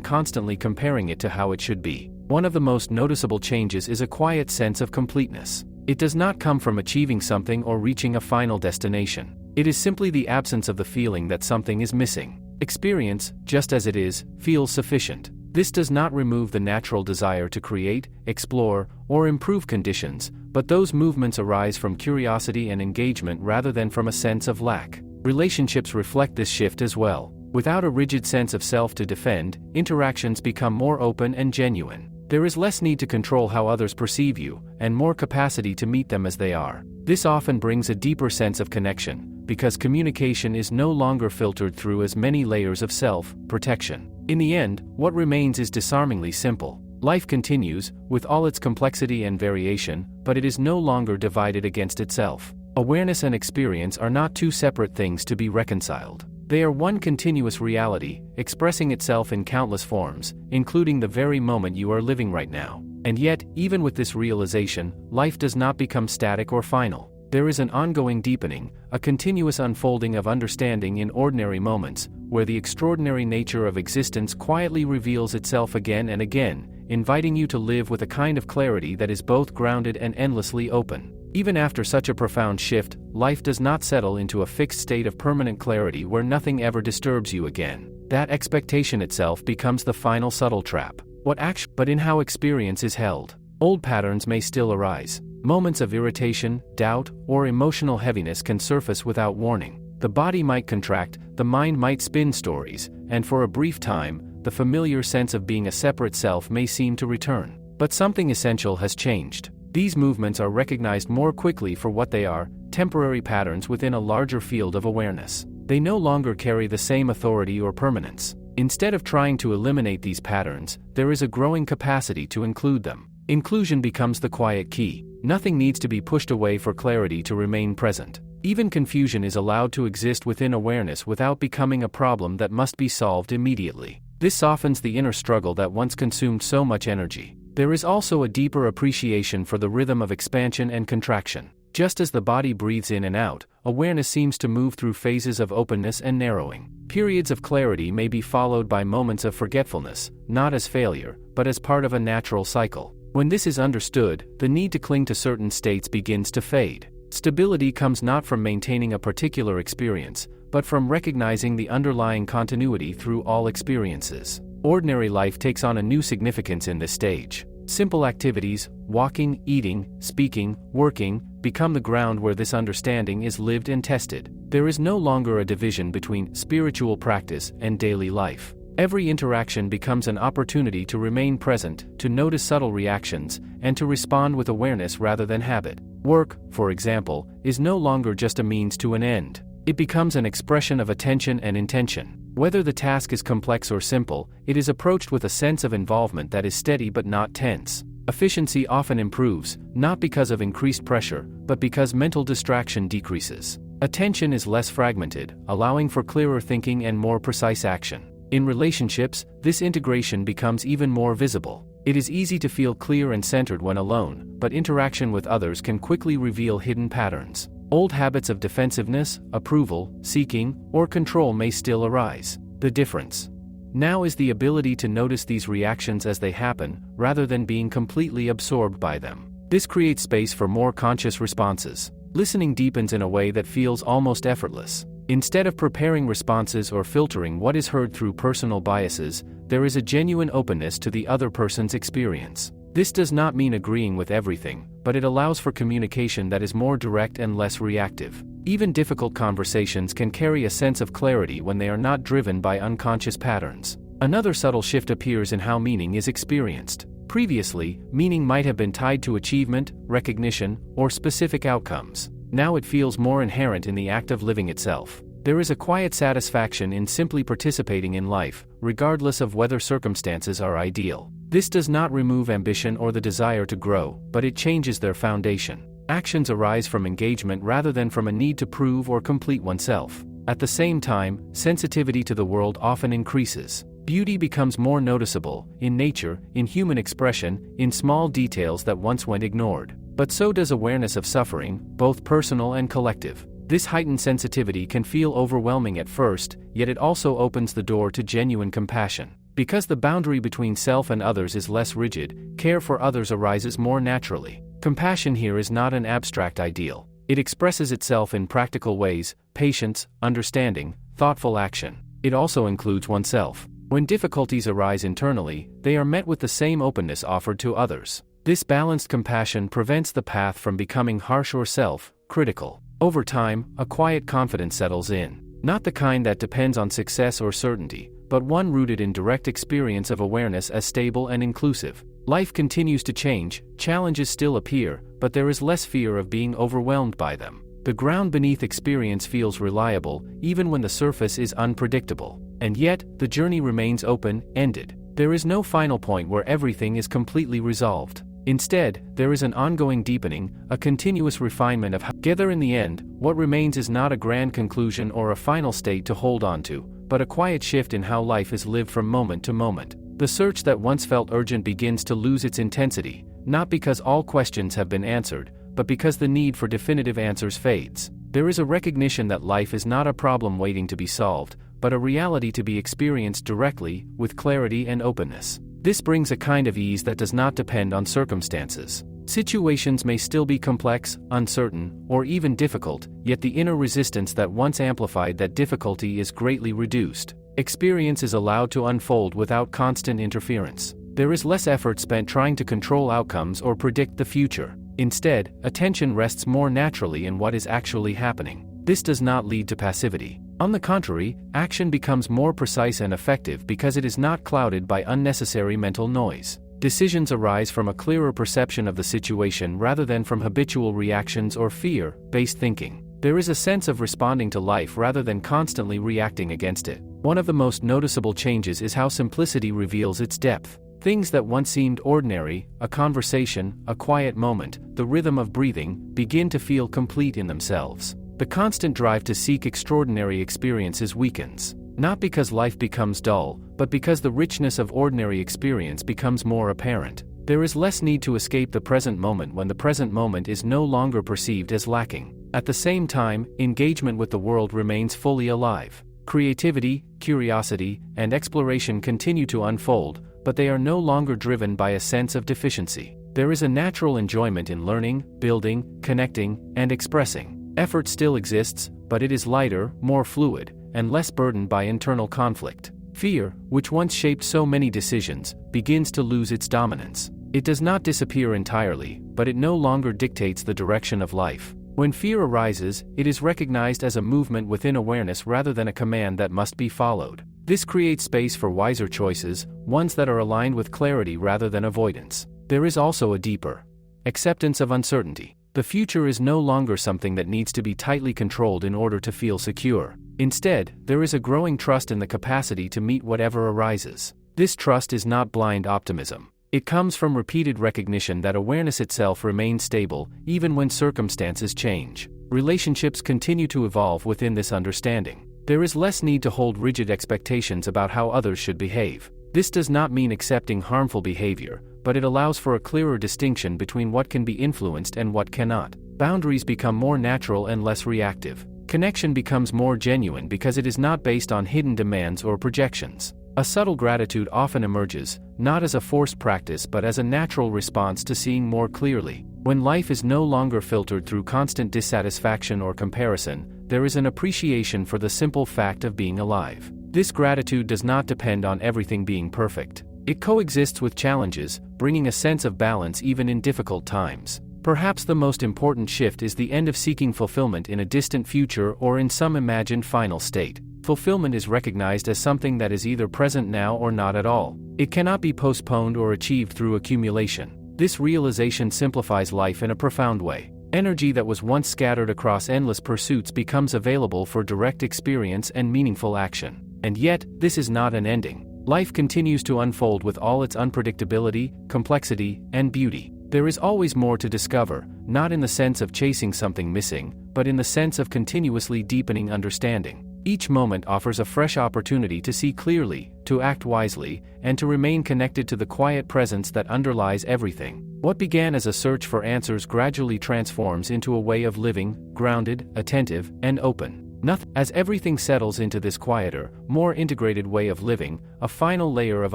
constantly comparing it to how it should be. One of the most noticeable changes is a quiet sense of completeness. It does not come from achieving something or reaching a final destination. It is simply the absence of the feeling that something is missing. Experience, just as it is, feels sufficient. This does not remove the natural desire to create, explore, or improve conditions, but those movements arise from curiosity and engagement rather than from a sense of lack. Relationships reflect this shift as well. Without a rigid sense of self to defend, interactions become more open and genuine. There is less need to control how others perceive you, and more capacity to meet them as they are. This often brings a deeper sense of connection, because communication is no longer filtered through as many layers of self-protection. In the end, what remains is disarmingly simple. Life continues, with all its complexity and variation, but it is no longer divided against itself. Awareness and experience are not two separate things to be reconciled. They are one continuous reality, expressing itself in countless forms, including the very moment you are living right now. And yet, even with this realization, life does not become static or final. There is an ongoing deepening, a continuous unfolding of understanding in ordinary moments, where the extraordinary nature of existence quietly reveals itself again and again, inviting you to live with a kind of clarity that is both grounded and endlessly open. Even after such a profound shift, life does not settle into a fixed state of permanent clarity where nothing ever disturbs you again. That expectation itself becomes the final subtle trap. But in how experience is held. Old patterns may still arise. Moments of irritation, doubt, or emotional heaviness can surface without warning. The body might contract, the mind might spin stories, and for a brief time, the familiar sense of being a separate self may seem to return. But something essential has changed. These movements are recognized more quickly for what they are, temporary patterns within a larger field of awareness. They no longer carry the same authority or permanence. Instead of trying to eliminate these patterns, there is a growing capacity to include them. Inclusion becomes the quiet key. Nothing needs to be pushed away for clarity to remain present. Even confusion is allowed to exist within awareness without becoming a problem that must be solved immediately. This softens the inner struggle that once consumed so much energy. There is also a deeper appreciation for the rhythm of expansion and contraction. Just as the body breathes in and out, awareness seems to move through phases of openness and narrowing. Periods of clarity may be followed by moments of forgetfulness, not as failure, but as part of a natural cycle. When this is understood, the need to cling to certain states begins to fade. Stability comes not from maintaining a particular experience, but from recognizing the underlying continuity through all experiences. Ordinary life takes on a new significance in this stage. Simple activities, walking, eating, speaking, working, become the ground where this understanding is lived and tested. There is no longer a division between spiritual practice and daily life. Every interaction becomes an opportunity to remain present, to notice subtle reactions, and to respond with awareness rather than habit. Work, for example, is no longer just a means to an end. It becomes an expression of attention and intention. Whether the task is complex or simple, it is approached with a sense of involvement that is steady but not tense. Efficiency often improves, not because of increased pressure, but because mental distraction decreases. Attention is less fragmented, allowing for clearer thinking and more precise action. In relationships, this integration becomes even more visible. It is easy to feel clear and centered when alone, but interaction with others can quickly reveal hidden patterns. Old habits of defensiveness, approval, seeking, or control may still arise. The difference now is the ability to notice these reactions as they happen, rather than being completely absorbed by them. This creates space for more conscious responses. Listening deepens in a way that feels almost effortless. Instead of preparing responses or filtering what is heard through personal biases, there is a genuine openness to the other person's experience. This does not mean agreeing with everything, but it allows for communication that is more direct and less reactive. Even difficult conversations can carry a sense of clarity when they are not driven by unconscious patterns. Another subtle shift appears in how meaning is experienced. Previously, meaning might have been tied to achievement, recognition, or specific outcomes. Now it feels more inherent in the act of living itself. There is a quiet satisfaction in simply participating in life, regardless of whether circumstances are ideal. This does not remove ambition or the desire to grow, but it changes their foundation. Actions arise from engagement rather than from a need to prove or complete oneself. At the same time, sensitivity to the world often increases. Beauty becomes more noticeable, in nature, in human expression, in small details that once went ignored. But so does awareness of suffering, both personal and collective. This heightened sensitivity can feel overwhelming at first, yet it also opens the door to genuine compassion. Because the boundary between self and others is less rigid, care for others arises more naturally. Compassion here is not an abstract ideal. It expresses itself in practical ways: patience, understanding, thoughtful action. It also includes oneself. When difficulties arise internally, they are met with the same openness offered to others. This balanced compassion prevents the path from becoming harsh or self-critical. Over time, a quiet confidence settles in. Not the kind that depends on success or certainty, but one rooted in direct experience of awareness as stable and inclusive. Life continues to change, challenges still appear, but there is less fear of being overwhelmed by them. The ground beneath experience feels reliable, even when the surface is unpredictable. And yet, the journey remains open-ended. There is no final point where everything is completely resolved. Instead, there is an ongoing deepening, a continuous refinement of how. Together in the end, what remains is not a grand conclusion or a final state to hold on to, but a quiet shift in how life is lived from moment to moment. The search that once felt urgent begins to lose its intensity, not because all questions have been answered, but because the need for definitive answers fades. There is a recognition that life is not a problem waiting to be solved, but a reality to be experienced directly, with clarity and openness. This brings a kind of ease that does not depend on circumstances. Situations may still be complex, uncertain, or even difficult, yet the inner resistance that once amplified that difficulty is greatly reduced. Experience is allowed to unfold without constant interference. There is less effort spent trying to control outcomes or predict the future. Instead, attention rests more naturally in what is actually happening. This does not lead to passivity. On the contrary, action becomes more precise and effective because it is not clouded by unnecessary mental noise. Decisions arise from a clearer perception of the situation rather than from habitual reactions or fear-based thinking. There is a sense of responding to life rather than constantly reacting against it. One of the most noticeable changes is how simplicity reveals its depth. Things that once seemed ordinary, a conversation, a quiet moment, the rhythm of breathing, begin to feel complete in themselves. The constant drive to seek extraordinary experiences weakens. Not because life becomes dull, but because the richness of ordinary experience becomes more apparent. There is less need to escape the present moment when the present moment is no longer perceived as lacking. At the same time, engagement with the world remains fully alive. Creativity, curiosity, and exploration continue to unfold, but they are no longer driven by a sense of deficiency. There is a natural enjoyment in learning, building, connecting, and expressing. Effort still exists, but it is lighter, more fluid, and less burdened by internal conflict. Fear, which once shaped so many decisions, begins to lose its dominance. It does not disappear entirely, but it no longer dictates the direction of life. When fear arises, it is recognized as a movement within awareness rather than a command that must be followed. This creates space for wiser choices, ones that are aligned with clarity rather than avoidance. There is also a deeper acceptance of uncertainty. The future is no longer something that needs to be tightly controlled in order to feel secure. Instead, there is a growing trust in the capacity to meet whatever arises. This trust is not blind optimism. It comes from repeated recognition that awareness itself remains stable, even when circumstances change. Relationships continue to evolve within this understanding. There is less need to hold rigid expectations about how others should behave. This does not mean accepting harmful behavior, but it allows for a clearer distinction between what can be influenced and what cannot. Boundaries become more natural and less reactive. Connection becomes more genuine because it is not based on hidden demands or projections. A subtle gratitude often emerges, not as a forced practice but as a natural response to seeing more clearly. When life is no longer filtered through constant dissatisfaction or comparison, there is an appreciation for the simple fact of being alive. This gratitude does not depend on everything being perfect. It coexists with challenges, bringing a sense of balance even in difficult times. Perhaps the most important shift is the end of seeking fulfillment in a distant future or in some imagined final state. Fulfillment is recognized as something that is either present now or not at all. It cannot be postponed or achieved through accumulation. This realization simplifies life in a profound way. Energy that was once scattered across endless pursuits becomes available for direct experience and meaningful action. And yet, this is not an ending. Life continues to unfold with all its unpredictability, complexity, and beauty. There is always more to discover, not in the sense of chasing something missing, but in the sense of continuously deepening understanding. Each moment offers a fresh opportunity to see clearly, to act wisely, and to remain connected to the quiet presence that underlies everything. What began as a search for answers gradually transforms into a way of living, grounded, attentive, and open. As everything settles into this quieter, more integrated way of living, a final layer of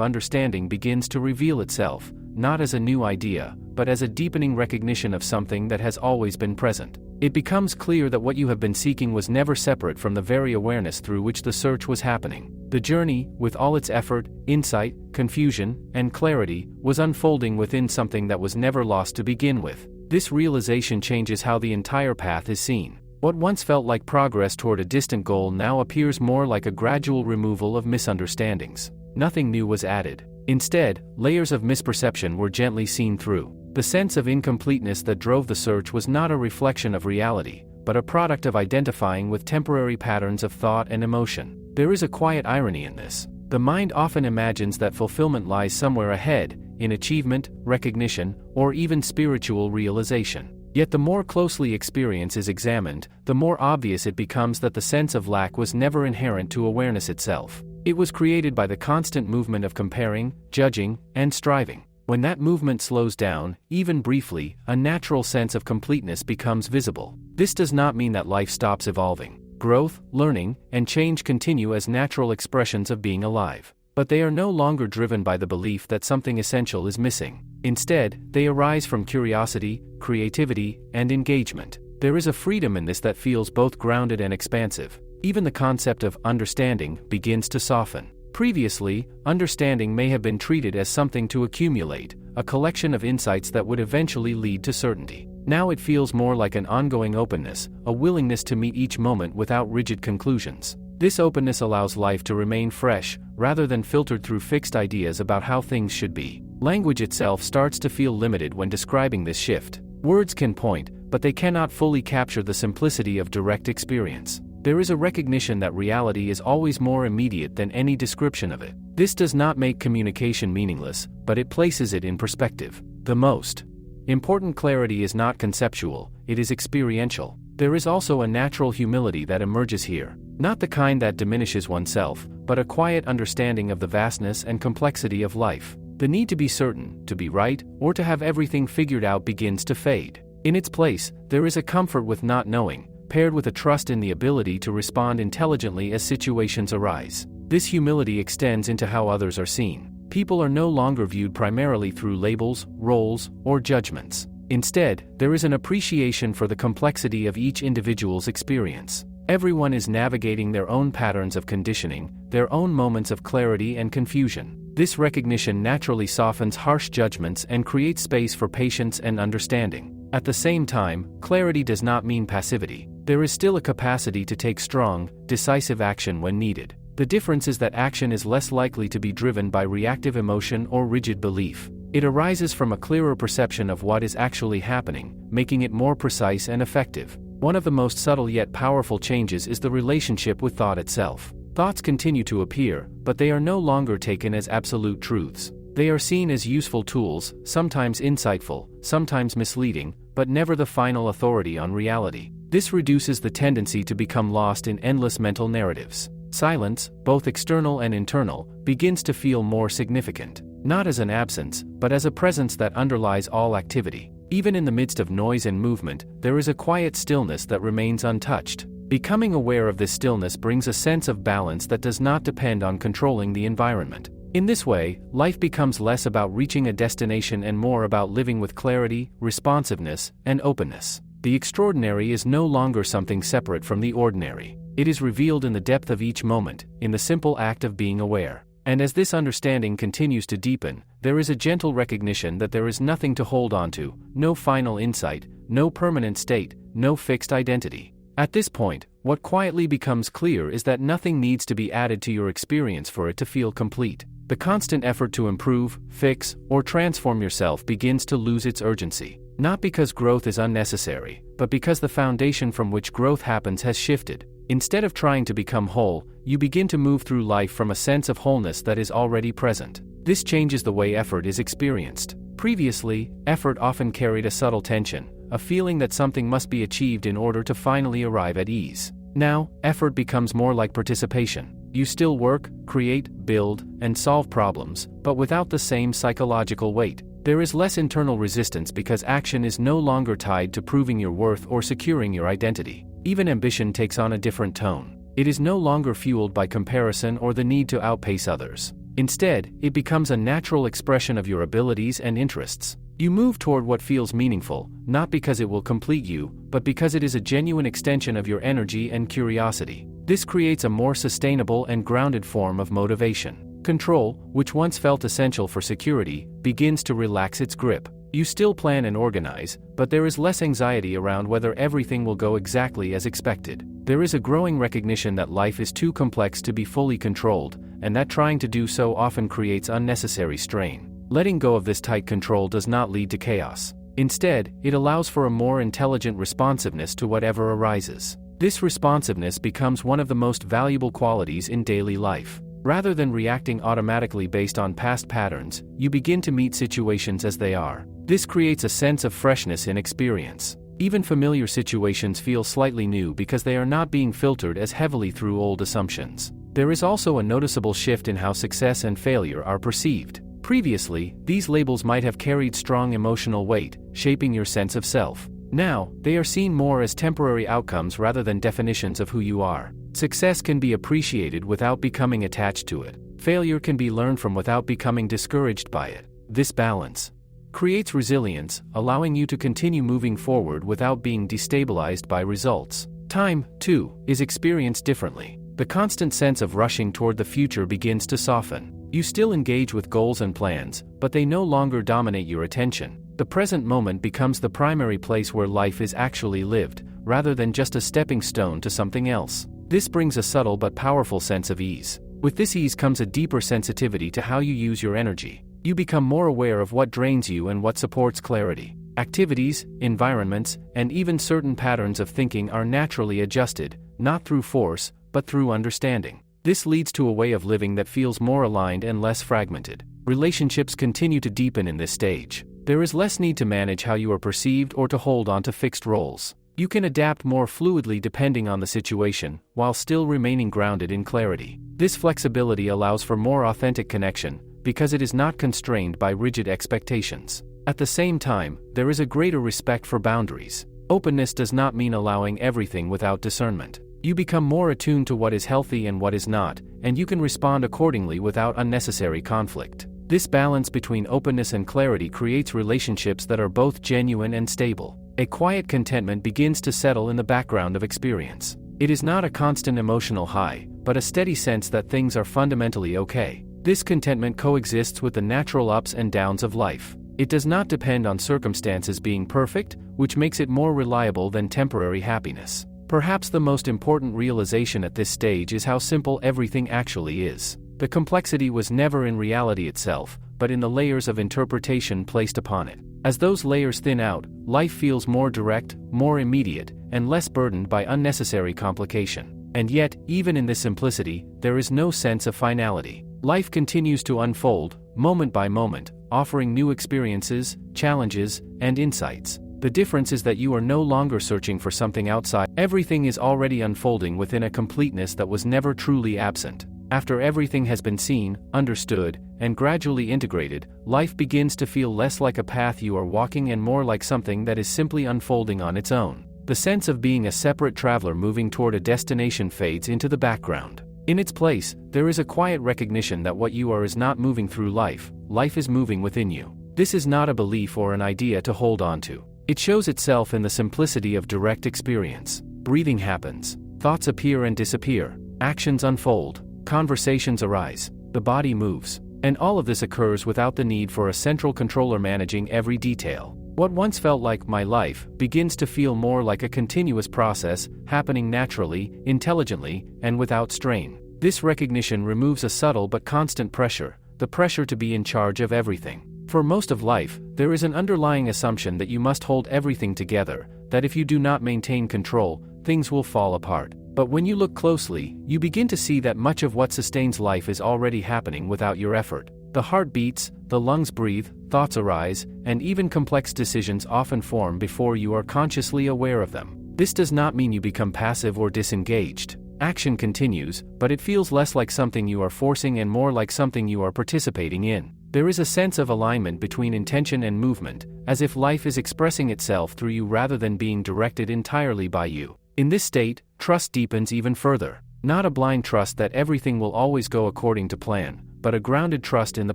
understanding begins to reveal itself, not as a new idea, but as a deepening recognition of something that has always been present. It becomes clear that what you have been seeking was never separate from the very awareness through which the search was happening. The journey, with all its effort, insight, confusion, and clarity, was unfolding within something that was never lost to begin with. This realization changes how the entire path is seen. What once felt like progress toward a distant goal now appears more like a gradual removal of misunderstandings. Nothing new was added. Instead, layers of misperception were gently seen through. The sense of incompleteness that drove the search was not a reflection of reality, but a product of identifying with temporary patterns of thought and emotion. There is a quiet irony in this. The mind often imagines that fulfillment lies somewhere ahead, in achievement, recognition, or even spiritual realization. Yet the more closely experience is examined, the more obvious it becomes that the sense of lack was never inherent to awareness itself. It was created by the constant movement of comparing, judging, and striving. When that movement slows down, even briefly, a natural sense of completeness becomes visible. This does not mean that life stops evolving. Growth, learning, and change continue as natural expressions of being alive. But they are no longer driven by the belief that something essential is missing. Instead, they arise from curiosity, creativity, and engagement. There is a freedom in this that feels both grounded and expansive. Even the concept of understanding begins to soften. Previously, understanding may have been treated as something to accumulate, a collection of insights that would eventually lead to certainty. Now it feels more like an ongoing openness, a willingness to meet each moment without rigid conclusions. This openness allows life to remain fresh, rather than filtered through fixed ideas about how things should be. Language itself starts to feel limited when describing this shift. Words can point, but they cannot fully capture the simplicity of direct experience. There is a recognition that reality is always more immediate than any description of it. This does not make communication meaningless, but it places it in perspective. The most important clarity is not conceptual, it is experiential. There is also a natural humility that emerges here. Not the kind that diminishes oneself, but a quiet understanding of the vastness and complexity of life. The need to be certain, to be right, or to have everything figured out begins to fade. In its place, there is a comfort with not knowing, paired with a trust in the ability to respond intelligently as situations arise. This humility extends into how others are seen. People are no longer viewed primarily through labels, roles, or judgments. Instead, there is an appreciation for the complexity of each individual's experience. Everyone is navigating their own patterns of conditioning, their own moments of clarity and confusion. This recognition naturally softens harsh judgments and creates space for patience and understanding. At the same time, clarity does not mean passivity. There is still a capacity to take strong, decisive action when needed. The difference is that action is less likely to be driven by reactive emotion or rigid belief. It arises from a clearer perception of what is actually happening, making it more precise and effective. One of the most subtle yet powerful changes is the relationship with thought itself. Thoughts continue to appear, but they are no longer taken as absolute truths. They are seen as useful tools, sometimes insightful, sometimes misleading, but never the final authority on reality. This reduces the tendency to become lost in endless mental narratives. Silence, both external and internal, begins to feel more significant. Not as an absence, but as a presence that underlies all activity. Even in the midst of noise and movement, there is a quiet stillness that remains untouched. Becoming aware of this stillness brings a sense of balance that does not depend on controlling the environment. In this way, life becomes less about reaching a destination and more about living with clarity, responsiveness, and openness. The extraordinary is no longer something separate from the ordinary. It is revealed in the depth of each moment, in the simple act of being aware. And as this understanding continues to deepen, there is a gentle recognition that there is nothing to hold on to, no final insight, no permanent state, no fixed identity. At this point, what quietly becomes clear is that nothing needs to be added to your experience for it to feel complete. The constant effort to improve, fix, or transform yourself begins to lose its urgency. Not because growth is unnecessary, but because the foundation from which growth happens has shifted. Instead of trying to become whole, you begin to move through life from a sense of wholeness that is already present. This changes the way effort is experienced. Previously, effort often carried a subtle tension, a feeling that something must be achieved in order to finally arrive at ease. Now, effort becomes more like participation. You still work, create, build, and solve problems, but without the same psychological weight. There is less internal resistance because action is no longer tied to proving your worth or securing your identity. Even ambition takes on a different tone. It is no longer fueled by comparison or the need to outpace others. Instead, it becomes a natural expression of your abilities and interests. You move toward what feels meaningful, not because it will complete you, but because it is a genuine extension of your energy and curiosity. This creates a more sustainable and grounded form of motivation. Control, which once felt essential for security, begins to relax its grip. You still plan and organize, but there is less anxiety around whether everything will go exactly as expected. There is a growing recognition that life is too complex to be fully controlled, and that trying to do so often creates unnecessary strain. Letting go of this tight control does not lead to chaos. Instead, it allows for a more intelligent responsiveness to whatever arises. This responsiveness becomes one of the most valuable qualities in daily life. Rather than reacting automatically based on past patterns, you begin to meet situations as they are. This creates a sense of freshness in experience. Even familiar situations feel slightly new because they are not being filtered as heavily through old assumptions. There is also a noticeable shift in how success and failure are perceived. Previously, these labels might have carried strong emotional weight, shaping your sense of self. Now, they are seen more as temporary outcomes rather than definitions of who you are. Success can be appreciated without becoming attached to it. Failure can be learned from without becoming discouraged by it. This balance creates resilience, allowing you to continue moving forward without being destabilized by results. Time, too, is experienced differently. The constant sense of rushing toward the future begins to soften. You still engage with goals and plans, but they no longer dominate your attention. The present moment becomes the primary place where life is actually lived, rather than just a stepping stone to something else. This brings a subtle but powerful sense of ease. With this ease comes a deeper sensitivity to how you use your energy. You become more aware of what drains you and what supports clarity. Activities, environments, and even certain patterns of thinking are naturally adjusted, not through force, but through understanding. This leads to a way of living that feels more aligned and less fragmented. Relationships continue to deepen in this stage. There is less need to manage how you are perceived or to hold on to fixed roles. You can adapt more fluidly depending on the situation, while still remaining grounded in clarity. This flexibility allows for more authentic connection, because it is not constrained by rigid expectations. At the same time, there is a greater respect for boundaries. Openness does not mean allowing everything without discernment. You become more attuned to what is healthy and what is not, and you can respond accordingly without unnecessary conflict. This balance between openness and clarity creates relationships that are both genuine and stable. A quiet contentment begins to settle in the background of experience. It is not a constant emotional high, but a steady sense that things are fundamentally okay. This contentment coexists with the natural ups and downs of life. It does not depend on circumstances being perfect, which makes it more reliable than temporary happiness. Perhaps the most important realization at this stage is how simple everything actually is. The complexity was never in reality itself, but in the layers of interpretation placed upon it. As those layers thin out, life feels more direct, more immediate, and less burdened by unnecessary complication. And yet, even in this simplicity, there is no sense of finality. Life continues to unfold, moment by moment, offering new experiences, challenges, and insights. The difference is that you are no longer searching for something outside. Everything is already unfolding within a completeness that was never truly absent. After everything has been seen, understood, and gradually integrated, life begins to feel less like a path you are walking and more like something that is simply unfolding on its own. The sense of being a separate traveler moving toward a destination fades into the background. In its place, there is a quiet recognition that what you are is not moving through life, life is moving within you. This is not a belief or an idea to hold on to. It shows itself in the simplicity of direct experience. Breathing happens, thoughts appear and disappear, actions unfold, conversations arise, the body moves, and all of this occurs without the need for a central controller managing every detail. What once felt like my life begins to feel more like a continuous process, happening naturally, intelligently, and without strain. This recognition removes a subtle but constant pressure, the pressure to be in charge of everything. For most of life, there is an underlying assumption that you must hold everything together, that if you do not maintain control, things will fall apart. But when you look closely, you begin to see that much of what sustains life is already happening without your effort. The heart beats, the lungs breathe, thoughts arise, and even complex decisions often form before you are consciously aware of them. This does not mean you become passive or disengaged. Action continues, but it feels less like something you are forcing and more like something you are participating in. There is a sense of alignment between intention and movement, as if life is expressing itself through you rather than being directed entirely by you. In this state, trust deepens even further. Not a blind trust that everything will always go according to plan, but a grounded trust in the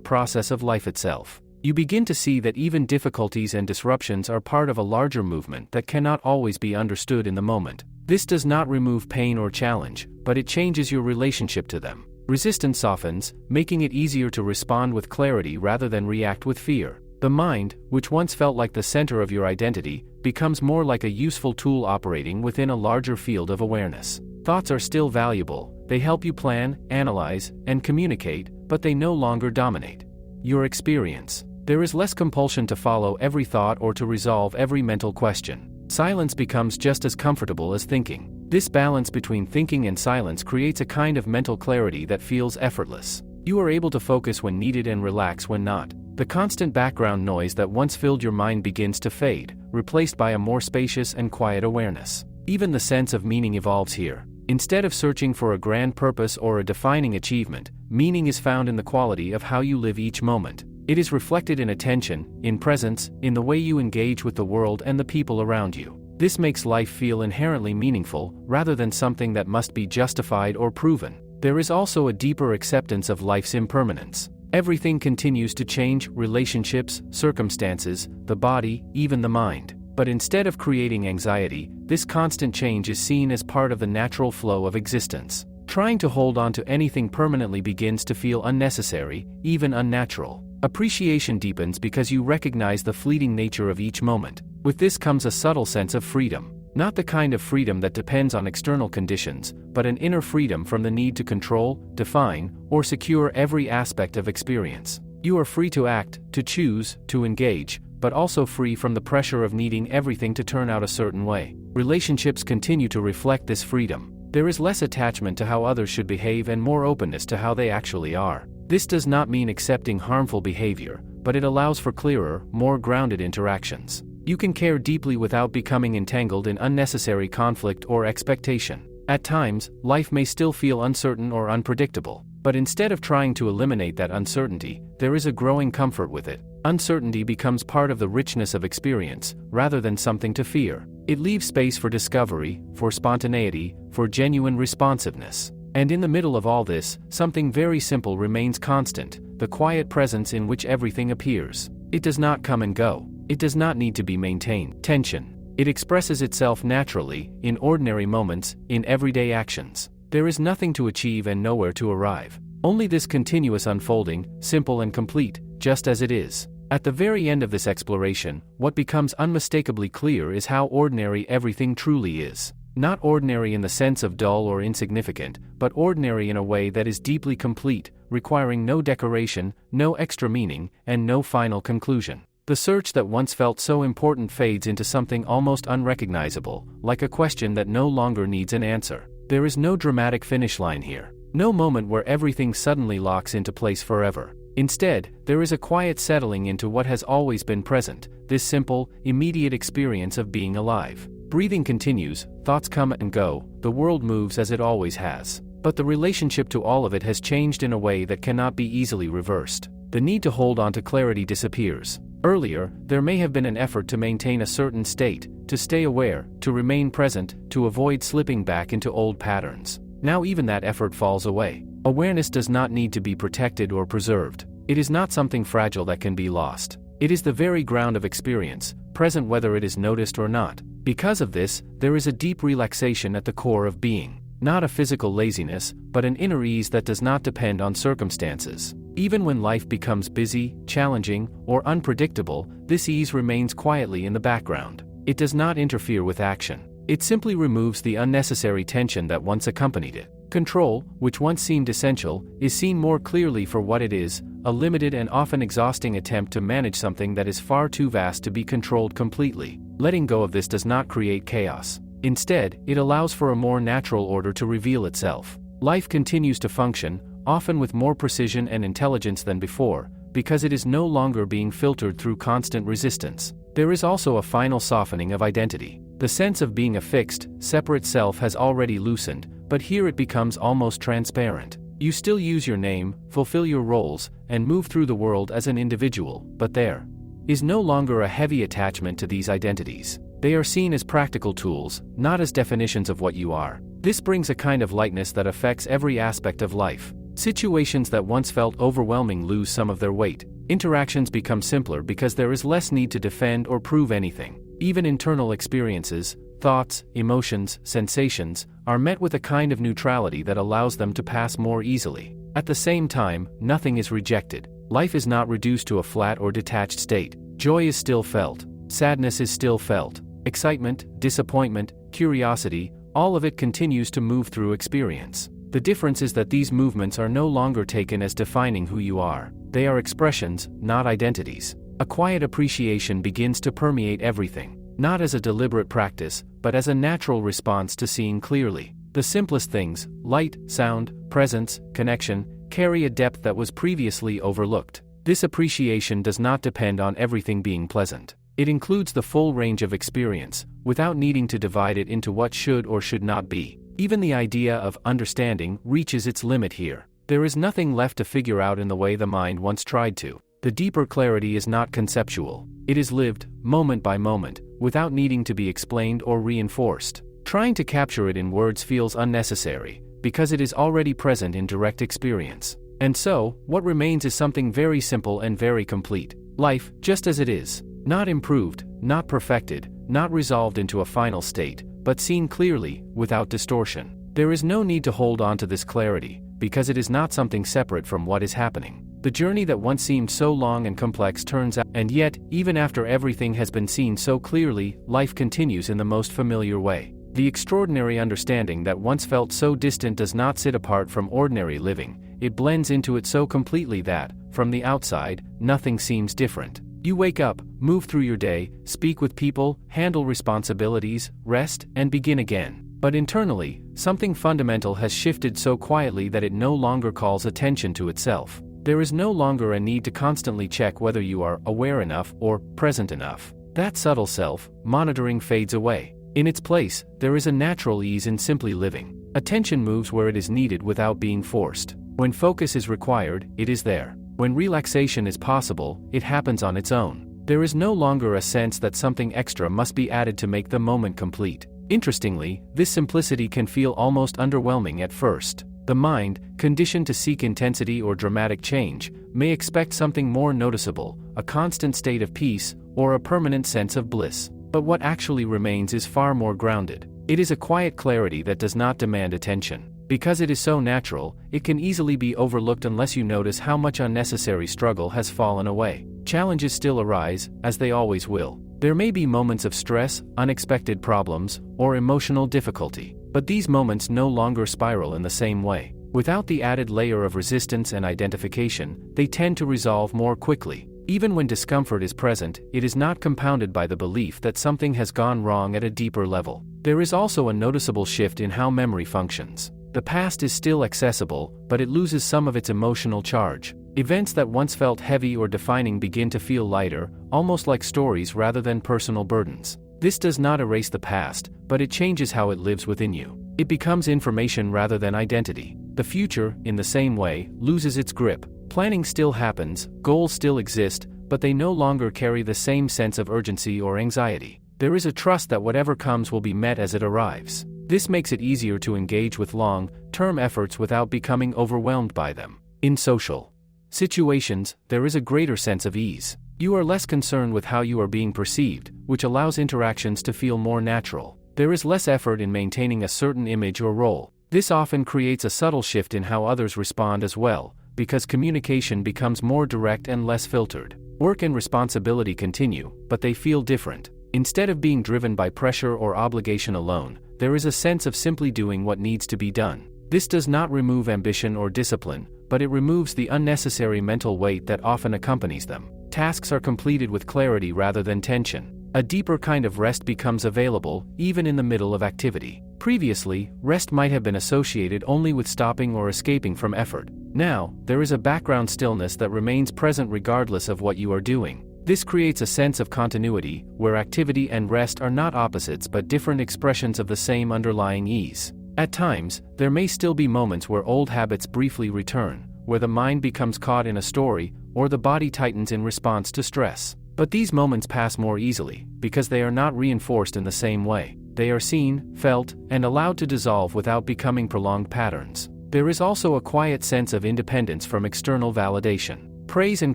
process of life itself. You begin to see that even difficulties and disruptions are part of a larger movement that cannot always be understood in the moment. This does not remove pain or challenge, but it changes your relationship to them. Resistance softens, making it easier to respond with clarity rather than react with fear. The mind, which once felt like the center of your identity, becomes more like a useful tool operating within a larger field of awareness. Thoughts are still valuable, they help you plan, analyze, and communicate, but they no longer dominate your experience. There is less compulsion to follow every thought or to resolve every mental question. Silence becomes just as comfortable as thinking. This balance between thinking and silence creates a kind of mental clarity that feels effortless. You are able to focus when needed and relax when not. The constant background noise that once filled your mind begins to fade, replaced by a more spacious and quiet awareness. Even the sense of meaning evolves here. Instead of searching for a grand purpose or a defining achievement, meaning is found in the quality of how you live each moment. It is reflected in attention, in presence, in the way you engage with the world and the people around you. This makes life feel inherently meaningful, rather than something that must be justified or proven. There is also a deeper acceptance of life's impermanence. Everything continues to change: relationships, circumstances, the body, even the mind. But instead of creating anxiety, this constant change is seen as part of the natural flow of existence. Trying to hold on to anything permanently begins to feel unnecessary, even unnatural. Appreciation deepens because you recognize the fleeting nature of each moment. With this comes a subtle sense of freedom. Not the kind of freedom that depends on external conditions, but an inner freedom from the need to control, define, or secure every aspect of experience. You are free to act, to choose, to engage, but also free from the pressure of needing everything to turn out a certain way. Relationships continue to reflect this freedom. There is less attachment to how others should behave and more openness to how they actually are. This does not mean accepting harmful behavior, but it allows for clearer, more grounded interactions. You can care deeply without becoming entangled in unnecessary conflict or expectation. At times, life may still feel uncertain or unpredictable, but instead of trying to eliminate that uncertainty, there is a growing comfort with it. Uncertainty becomes part of the richness of experience, rather than something to fear. It leaves space for discovery, for spontaneity, for genuine responsiveness. And in the middle of all this, something very simple remains constant: the quiet presence in which everything appears. It does not come and go. It does not need to be maintained. Tension. It expresses itself naturally, in ordinary moments, in everyday actions. There is nothing to achieve and nowhere to arrive. Only this continuous unfolding, simple and complete, just as it is. At the very end of this exploration, what becomes unmistakably clear is how ordinary everything truly is. Not ordinary in the sense of dull or insignificant, but ordinary in a way that is deeply complete, requiring no decoration, no extra meaning, and no final conclusion. The search that once felt so important fades into something almost unrecognizable, like a question that no longer needs an answer. There is no dramatic finish line here. No moment where everything suddenly locks into place forever. Instead, there is a quiet settling into what has always been present, this simple, immediate experience of being alive. Breathing continues, thoughts come and go, the world moves as it always has. But the relationship to all of it has changed in a way that cannot be easily reversed. The need to hold on to clarity disappears. Earlier, there may have been an effort to maintain a certain state, to stay aware, to remain present, to avoid slipping back into old patterns. Now even that effort falls away. Awareness does not need to be protected or preserved. It is not something fragile that can be lost. It is the very ground of experience, present whether it is noticed or not. Because of this, there is a deep relaxation at the core of being. Not a physical laziness, but an inner ease that does not depend on circumstances. Even when life becomes busy, challenging, or unpredictable, this ease remains quietly in the background. It does not interfere with action. It simply removes the unnecessary tension that once accompanied it. Control, which once seemed essential, is seen more clearly for what it is: a limited and often exhausting attempt to manage something that is far too vast to be controlled completely. Letting go of this does not create chaos. Instead, it allows for a more natural order to reveal itself. Life continues to function, often with more precision and intelligence than before, because it is no longer being filtered through constant resistance. There is also a final softening of identity. The sense of being a fixed, separate self has already loosened, but here it becomes almost transparent. You still use your name, fulfill your roles, and move through the world as an individual, but there is no longer a heavy attachment to these identities. They are seen as practical tools, not as definitions of what you are. This brings a kind of lightness that affects every aspect of life. Situations that once felt overwhelming lose some of their weight. Interactions become simpler because there is less need to defend or prove anything. Even internal experiences, thoughts, emotions, sensations, are met with a kind of neutrality that allows them to pass more easily. At the same time, nothing is rejected. Life is not reduced to a flat or detached state. Joy is still felt. Sadness is still felt. Excitement, disappointment, curiosity, all of it continues to move through experience. The difference is that these movements are no longer taken as defining who you are. They are expressions, not identities. A quiet appreciation begins to permeate everything, not as a deliberate practice, but as a natural response to seeing clearly. The simplest things, light, sound, presence, connection, carry a depth that was previously overlooked. This appreciation does not depend on everything being pleasant. It includes the full range of experience, without needing to divide it into what should or should not be. Even the idea of understanding reaches its limit here. There is nothing left to figure out in the way the mind once tried to. The deeper clarity is not conceptual. It is lived, moment by moment, without needing to be explained or reinforced. Trying to capture it in words feels unnecessary, because it is already present in direct experience. And so, what remains is something very simple and very complete. Life, just as it is. Not improved, not perfected, not resolved into a final state, but seen clearly, without distortion. There is no need to hold on to this clarity, because it is not something separate from what is happening. The journey that once seemed so long and complex turns out, and yet, even after everything has been seen so clearly, life continues in the most familiar way. The extraordinary understanding that once felt so distant does not sit apart from ordinary living, it blends into it so completely that, from the outside, nothing seems different. You wake up, move through your day, speak with people, handle responsibilities, rest, and begin again. But internally, something fundamental has shifted so quietly that it no longer calls attention to itself. There is no longer a need to constantly check whether you are aware enough or present enough. That subtle self-monitoring fades away. In its place, there is a natural ease in simply living. Attention moves where it is needed without being forced. When focus is required, it is there. When relaxation is possible, it happens on its own. There is no longer a sense that something extra must be added to make the moment complete. Interestingly, this simplicity can feel almost underwhelming at first. The mind, conditioned to seek intensity or dramatic change, may expect something more noticeable, a constant state of peace, or a permanent sense of bliss. But what actually remains is far more grounded. It is a quiet clarity that does not demand attention. Because it is so natural, it can easily be overlooked unless you notice how much unnecessary struggle has fallen away. Challenges still arise, as they always will. There may be moments of stress, unexpected problems, or emotional difficulty, but these moments no longer spiral in the same way. Without the added layer of resistance and identification, they tend to resolve more quickly. Even when discomfort is present, it is not compounded by the belief that something has gone wrong at a deeper level. There is also a noticeable shift in how memory functions. The past is still accessible, but it loses some of its emotional charge. Events that once felt heavy or defining begin to feel lighter, almost like stories rather than personal burdens. This does not erase the past, but it changes how it lives within you. It becomes information rather than identity. The future, in the same way, loses its grip. Planning still happens, goals still exist, but they no longer carry the same sense of urgency or anxiety. There is a trust that whatever comes will be met as it arrives. This makes it easier to engage with long-term efforts without becoming overwhelmed by them. In social situations, there is a greater sense of ease. You are less concerned with how you are being perceived, which allows interactions to feel more natural. There is less effort in maintaining a certain image or role. This often creates a subtle shift in how others respond as well, because communication becomes more direct and less filtered. Work and responsibility continue, but they feel different. Instead of being driven by pressure or obligation alone, there is a sense of simply doing what needs to be done. This does not remove ambition or discipline, but it removes the unnecessary mental weight that often accompanies them. Tasks are completed with clarity rather than tension. A deeper kind of rest becomes available, even in the middle of activity. Previously, rest might have been associated only with stopping or escaping from effort. Now, there is a background stillness that remains present regardless of what you are doing. This creates a sense of continuity, where activity and rest are not opposites but different expressions of the same underlying ease. At times, there may still be moments where old habits briefly return, where the mind becomes caught in a story, or the body tightens in response to stress. But these moments pass more easily, because they are not reinforced in the same way. They are seen, felt, and allowed to dissolve without becoming prolonged patterns. There is also a quiet sense of independence from external validation. Praise and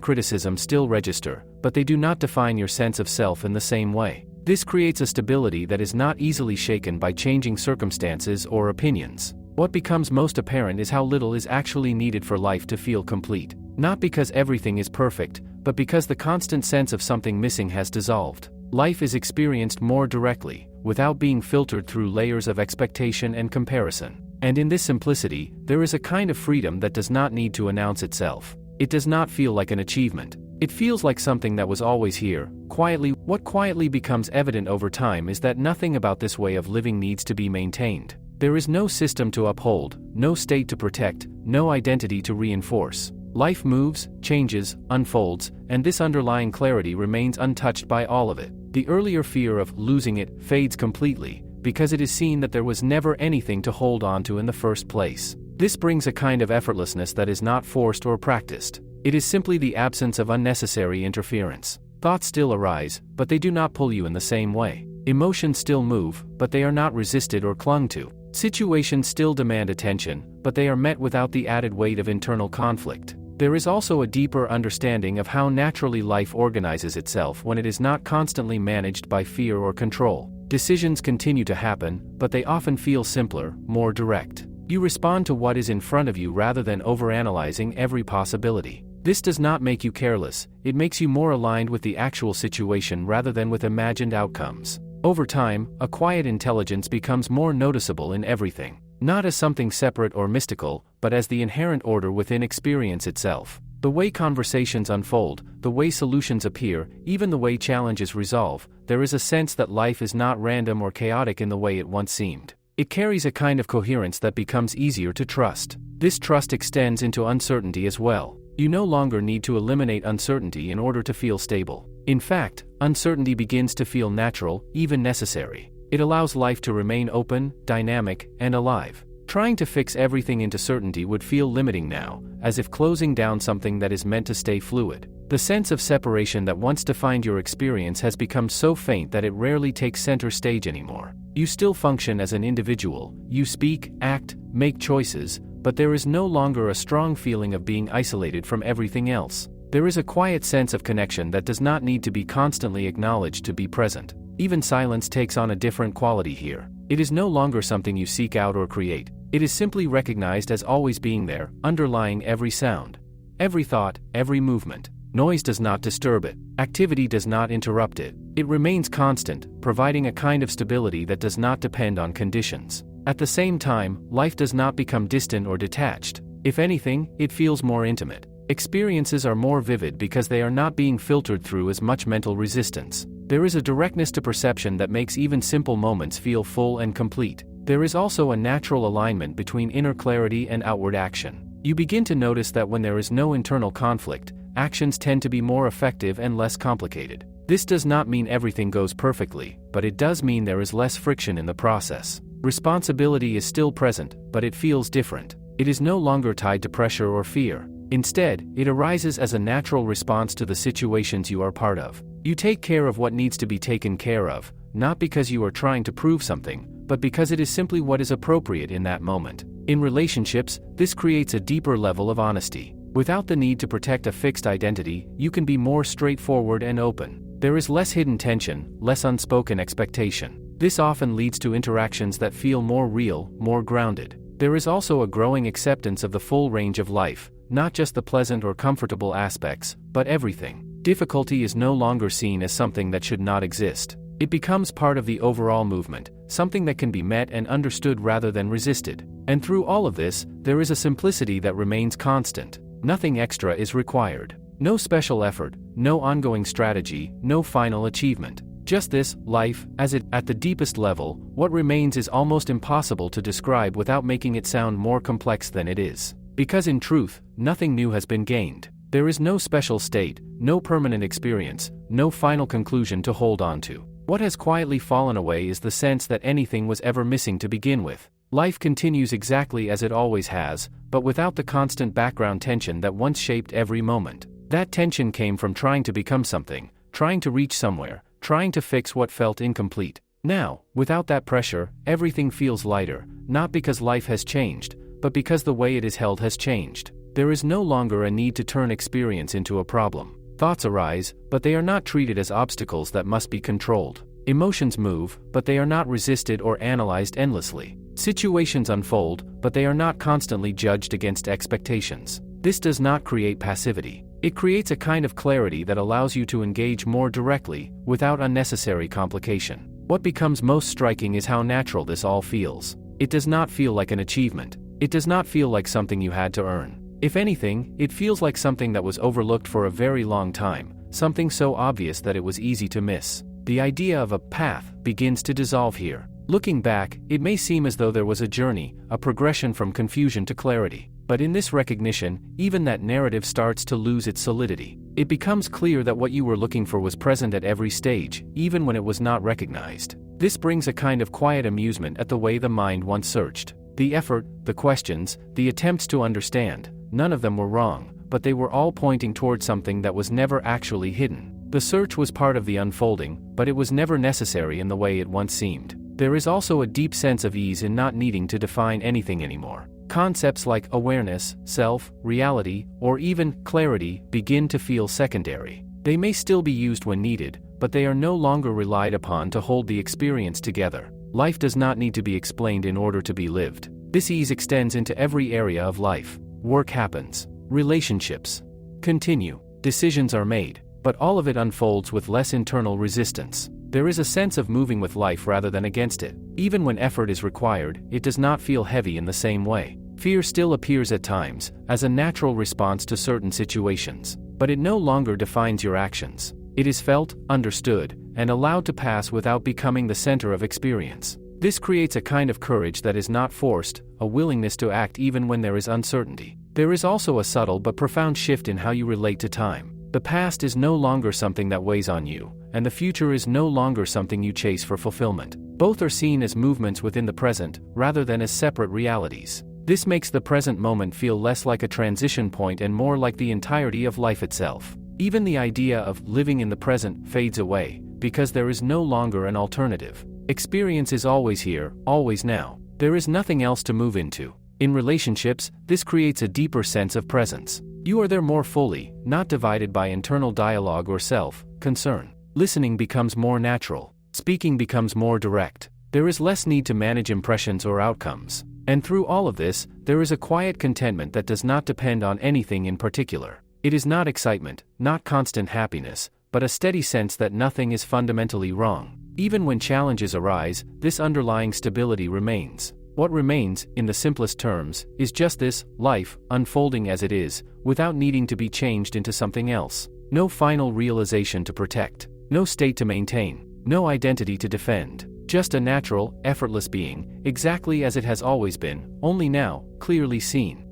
criticism still register, but they do not define your sense of self in the same way. This creates a stability that is not easily shaken by changing circumstances or opinions. What becomes most apparent is how little is actually needed for life to feel complete. Not because everything is perfect, but because the constant sense of something missing has dissolved. Life is experienced more directly, without being filtered through layers of expectation and comparison. And in this simplicity, there is a kind of freedom that does not need to announce itself. It does not feel like an achievement. It feels like something that was always here, quietly. What quietly becomes evident over time is that nothing about this way of living needs to be maintained. There is no system to uphold, no state to protect, no identity to reinforce. Life moves, changes, unfolds, and this underlying clarity remains untouched by all of it. The earlier fear of losing it fades completely, because it is seen that there was never anything to hold on to in the first place. This brings a kind of effortlessness that is not forced or practiced. It is simply the absence of unnecessary interference. Thoughts still arise, but they do not pull you in the same way. Emotions still move, but they are not resisted or clung to. Situations still demand attention, but they are met without the added weight of internal conflict. There is also a deeper understanding of how naturally life organizes itself when it is not constantly managed by fear or control. Decisions continue to happen, but they often feel simpler, more direct. You respond to what is in front of you rather than overanalyzing every possibility. This does not make you careless, it makes you more aligned with the actual situation rather than with imagined outcomes. Over time, a quiet intelligence becomes more noticeable in everything, not as something separate or mystical, but as the inherent order within experience itself. The way conversations unfold, the way solutions appear, even the way challenges resolve, there is a sense that life is not random or chaotic in the way it once seemed. It carries a kind of coherence that becomes easier to trust. This trust extends into uncertainty as well. You no longer need to eliminate uncertainty in order to feel stable. In fact, uncertainty begins to feel natural, even necessary. It allows life to remain open, dynamic, and alive. Trying to fix everything into certainty would feel limiting now, as if closing down something that is meant to stay fluid. The sense of separation that once defined your experience has become so faint that it rarely takes center stage anymore. You still function as an individual, you speak, act, make choices, but there is no longer a strong feeling of being isolated from everything else. There is a quiet sense of connection that does not need to be constantly acknowledged to be present. Even silence takes on a different quality here. It is no longer something you seek out or create. It is simply recognized as always being there, underlying every sound, every thought, every movement. Noise does not disturb it. Activity does not interrupt it. It remains constant, providing a kind of stability that does not depend on conditions. At the same time, life does not become distant or detached. If anything, it feels more intimate. Experiences are more vivid because they are not being filtered through as much mental resistance. There is a directness to perception that makes even simple moments feel full and complete. There is also a natural alignment between inner clarity and outward action. You begin to notice that when there is no internal conflict, actions tend to be more effective and less complicated. This does not mean everything goes perfectly, but it does mean there is less friction in the process. Responsibility is still present, but it feels different. It is no longer tied to pressure or fear. Instead, it arises as a natural response to the situations you are part of. You take care of what needs to be taken care of, not because you are trying to prove something, but because it is simply what is appropriate in that moment. In relationships, this creates a deeper level of honesty. Without the need to protect a fixed identity, you can be more straightforward and open. There is less hidden tension, less unspoken expectation. This often leads to interactions that feel more real, more grounded. There is also a growing acceptance of the full range of life, not just the pleasant or comfortable aspects, but everything. Difficulty is no longer seen as something that should not exist. It becomes part of the overall movement, something that can be met and understood rather than resisted. And through all of this, there is a simplicity that remains constant. Nothing extra is required. No special effort, no ongoing strategy, no final achievement. Just this, life, as it, at the deepest level, what remains is almost impossible to describe without making it sound more complex than it is. Because in truth, nothing new has been gained. There is no special state, no permanent experience, no final conclusion to hold on to. What has quietly fallen away is the sense that anything was ever missing to begin with. Life continues exactly as it always has, but without the constant background tension that once shaped every moment. That tension came from trying to become something, trying to reach somewhere, trying to fix what felt incomplete. Now, without that pressure, everything feels lighter, not because life has changed, but because the way it is held has changed. There is no longer a need to turn experience into a problem. Thoughts arise, but they are not treated as obstacles that must be controlled. Emotions move, but they are not resisted or analyzed endlessly. Situations unfold, but they are not constantly judged against expectations. This does not create passivity. It creates a kind of clarity that allows you to engage more directly, without unnecessary complication. What becomes most striking is how natural this all feels. It does not feel like an achievement. It does not feel like something you had to earn. If anything, it feels like something that was overlooked for a very long time, something so obvious that it was easy to miss. The idea of a path begins to dissolve here. Looking back, it may seem as though there was a journey, a progression from confusion to clarity. But in this recognition, even that narrative starts to lose its solidity. It becomes clear that what you were looking for was present at every stage, even when it was not recognized. This brings a kind of quiet amusement at the way the mind once searched. The effort, the questions, the attempts to understand, none of them were wrong, but they were all pointing toward something that was never actually hidden. The search was part of the unfolding, but it was never necessary in the way it once seemed. There is also a deep sense of ease in not needing to define anything anymore. Concepts like awareness, self, reality, or even clarity begin to feel secondary. They may still be used when needed, but they are no longer relied upon to hold the experience together. Life does not need to be explained in order to be lived. This ease extends into every area of life. Work happens. Relationships continue. Decisions are made. But all of it unfolds with less internal resistance. There is a sense of moving with life rather than against it. Even when effort is required, it does not feel heavy in the same way. Fear still appears at times, as a natural response to certain situations. But it no longer defines your actions. It is felt, understood, and allowed to pass without becoming the center of experience. This creates a kind of courage that is not forced, a willingness to act even when there is uncertainty. There is also a subtle but profound shift in how you relate to time. The past is no longer something that weighs on you, and the future is no longer something you chase for fulfillment. Both are seen as movements within the present, rather than as separate realities. This makes the present moment feel less like a transition point and more like the entirety of life itself. Even the idea of living in the present fades away, because there is no longer an alternative. Experience is always here, always now. There is nothing else to move into. In relationships, this creates a deeper sense of presence. You are there more fully, not divided by internal dialogue or self-concern. Listening becomes more natural. Speaking becomes more direct. There is less need to manage impressions or outcomes. And through all of this, there is a quiet contentment that does not depend on anything in particular. It is not excitement, not constant happiness, but a steady sense that nothing is fundamentally wrong. Even when challenges arise, this underlying stability remains. What remains, in the simplest terms, is just this, life, unfolding as it is, without needing to be changed into something else. No final realization to protect. No state to maintain. No identity to defend. Just a natural, effortless being, exactly as it has always been, only now, clearly seen.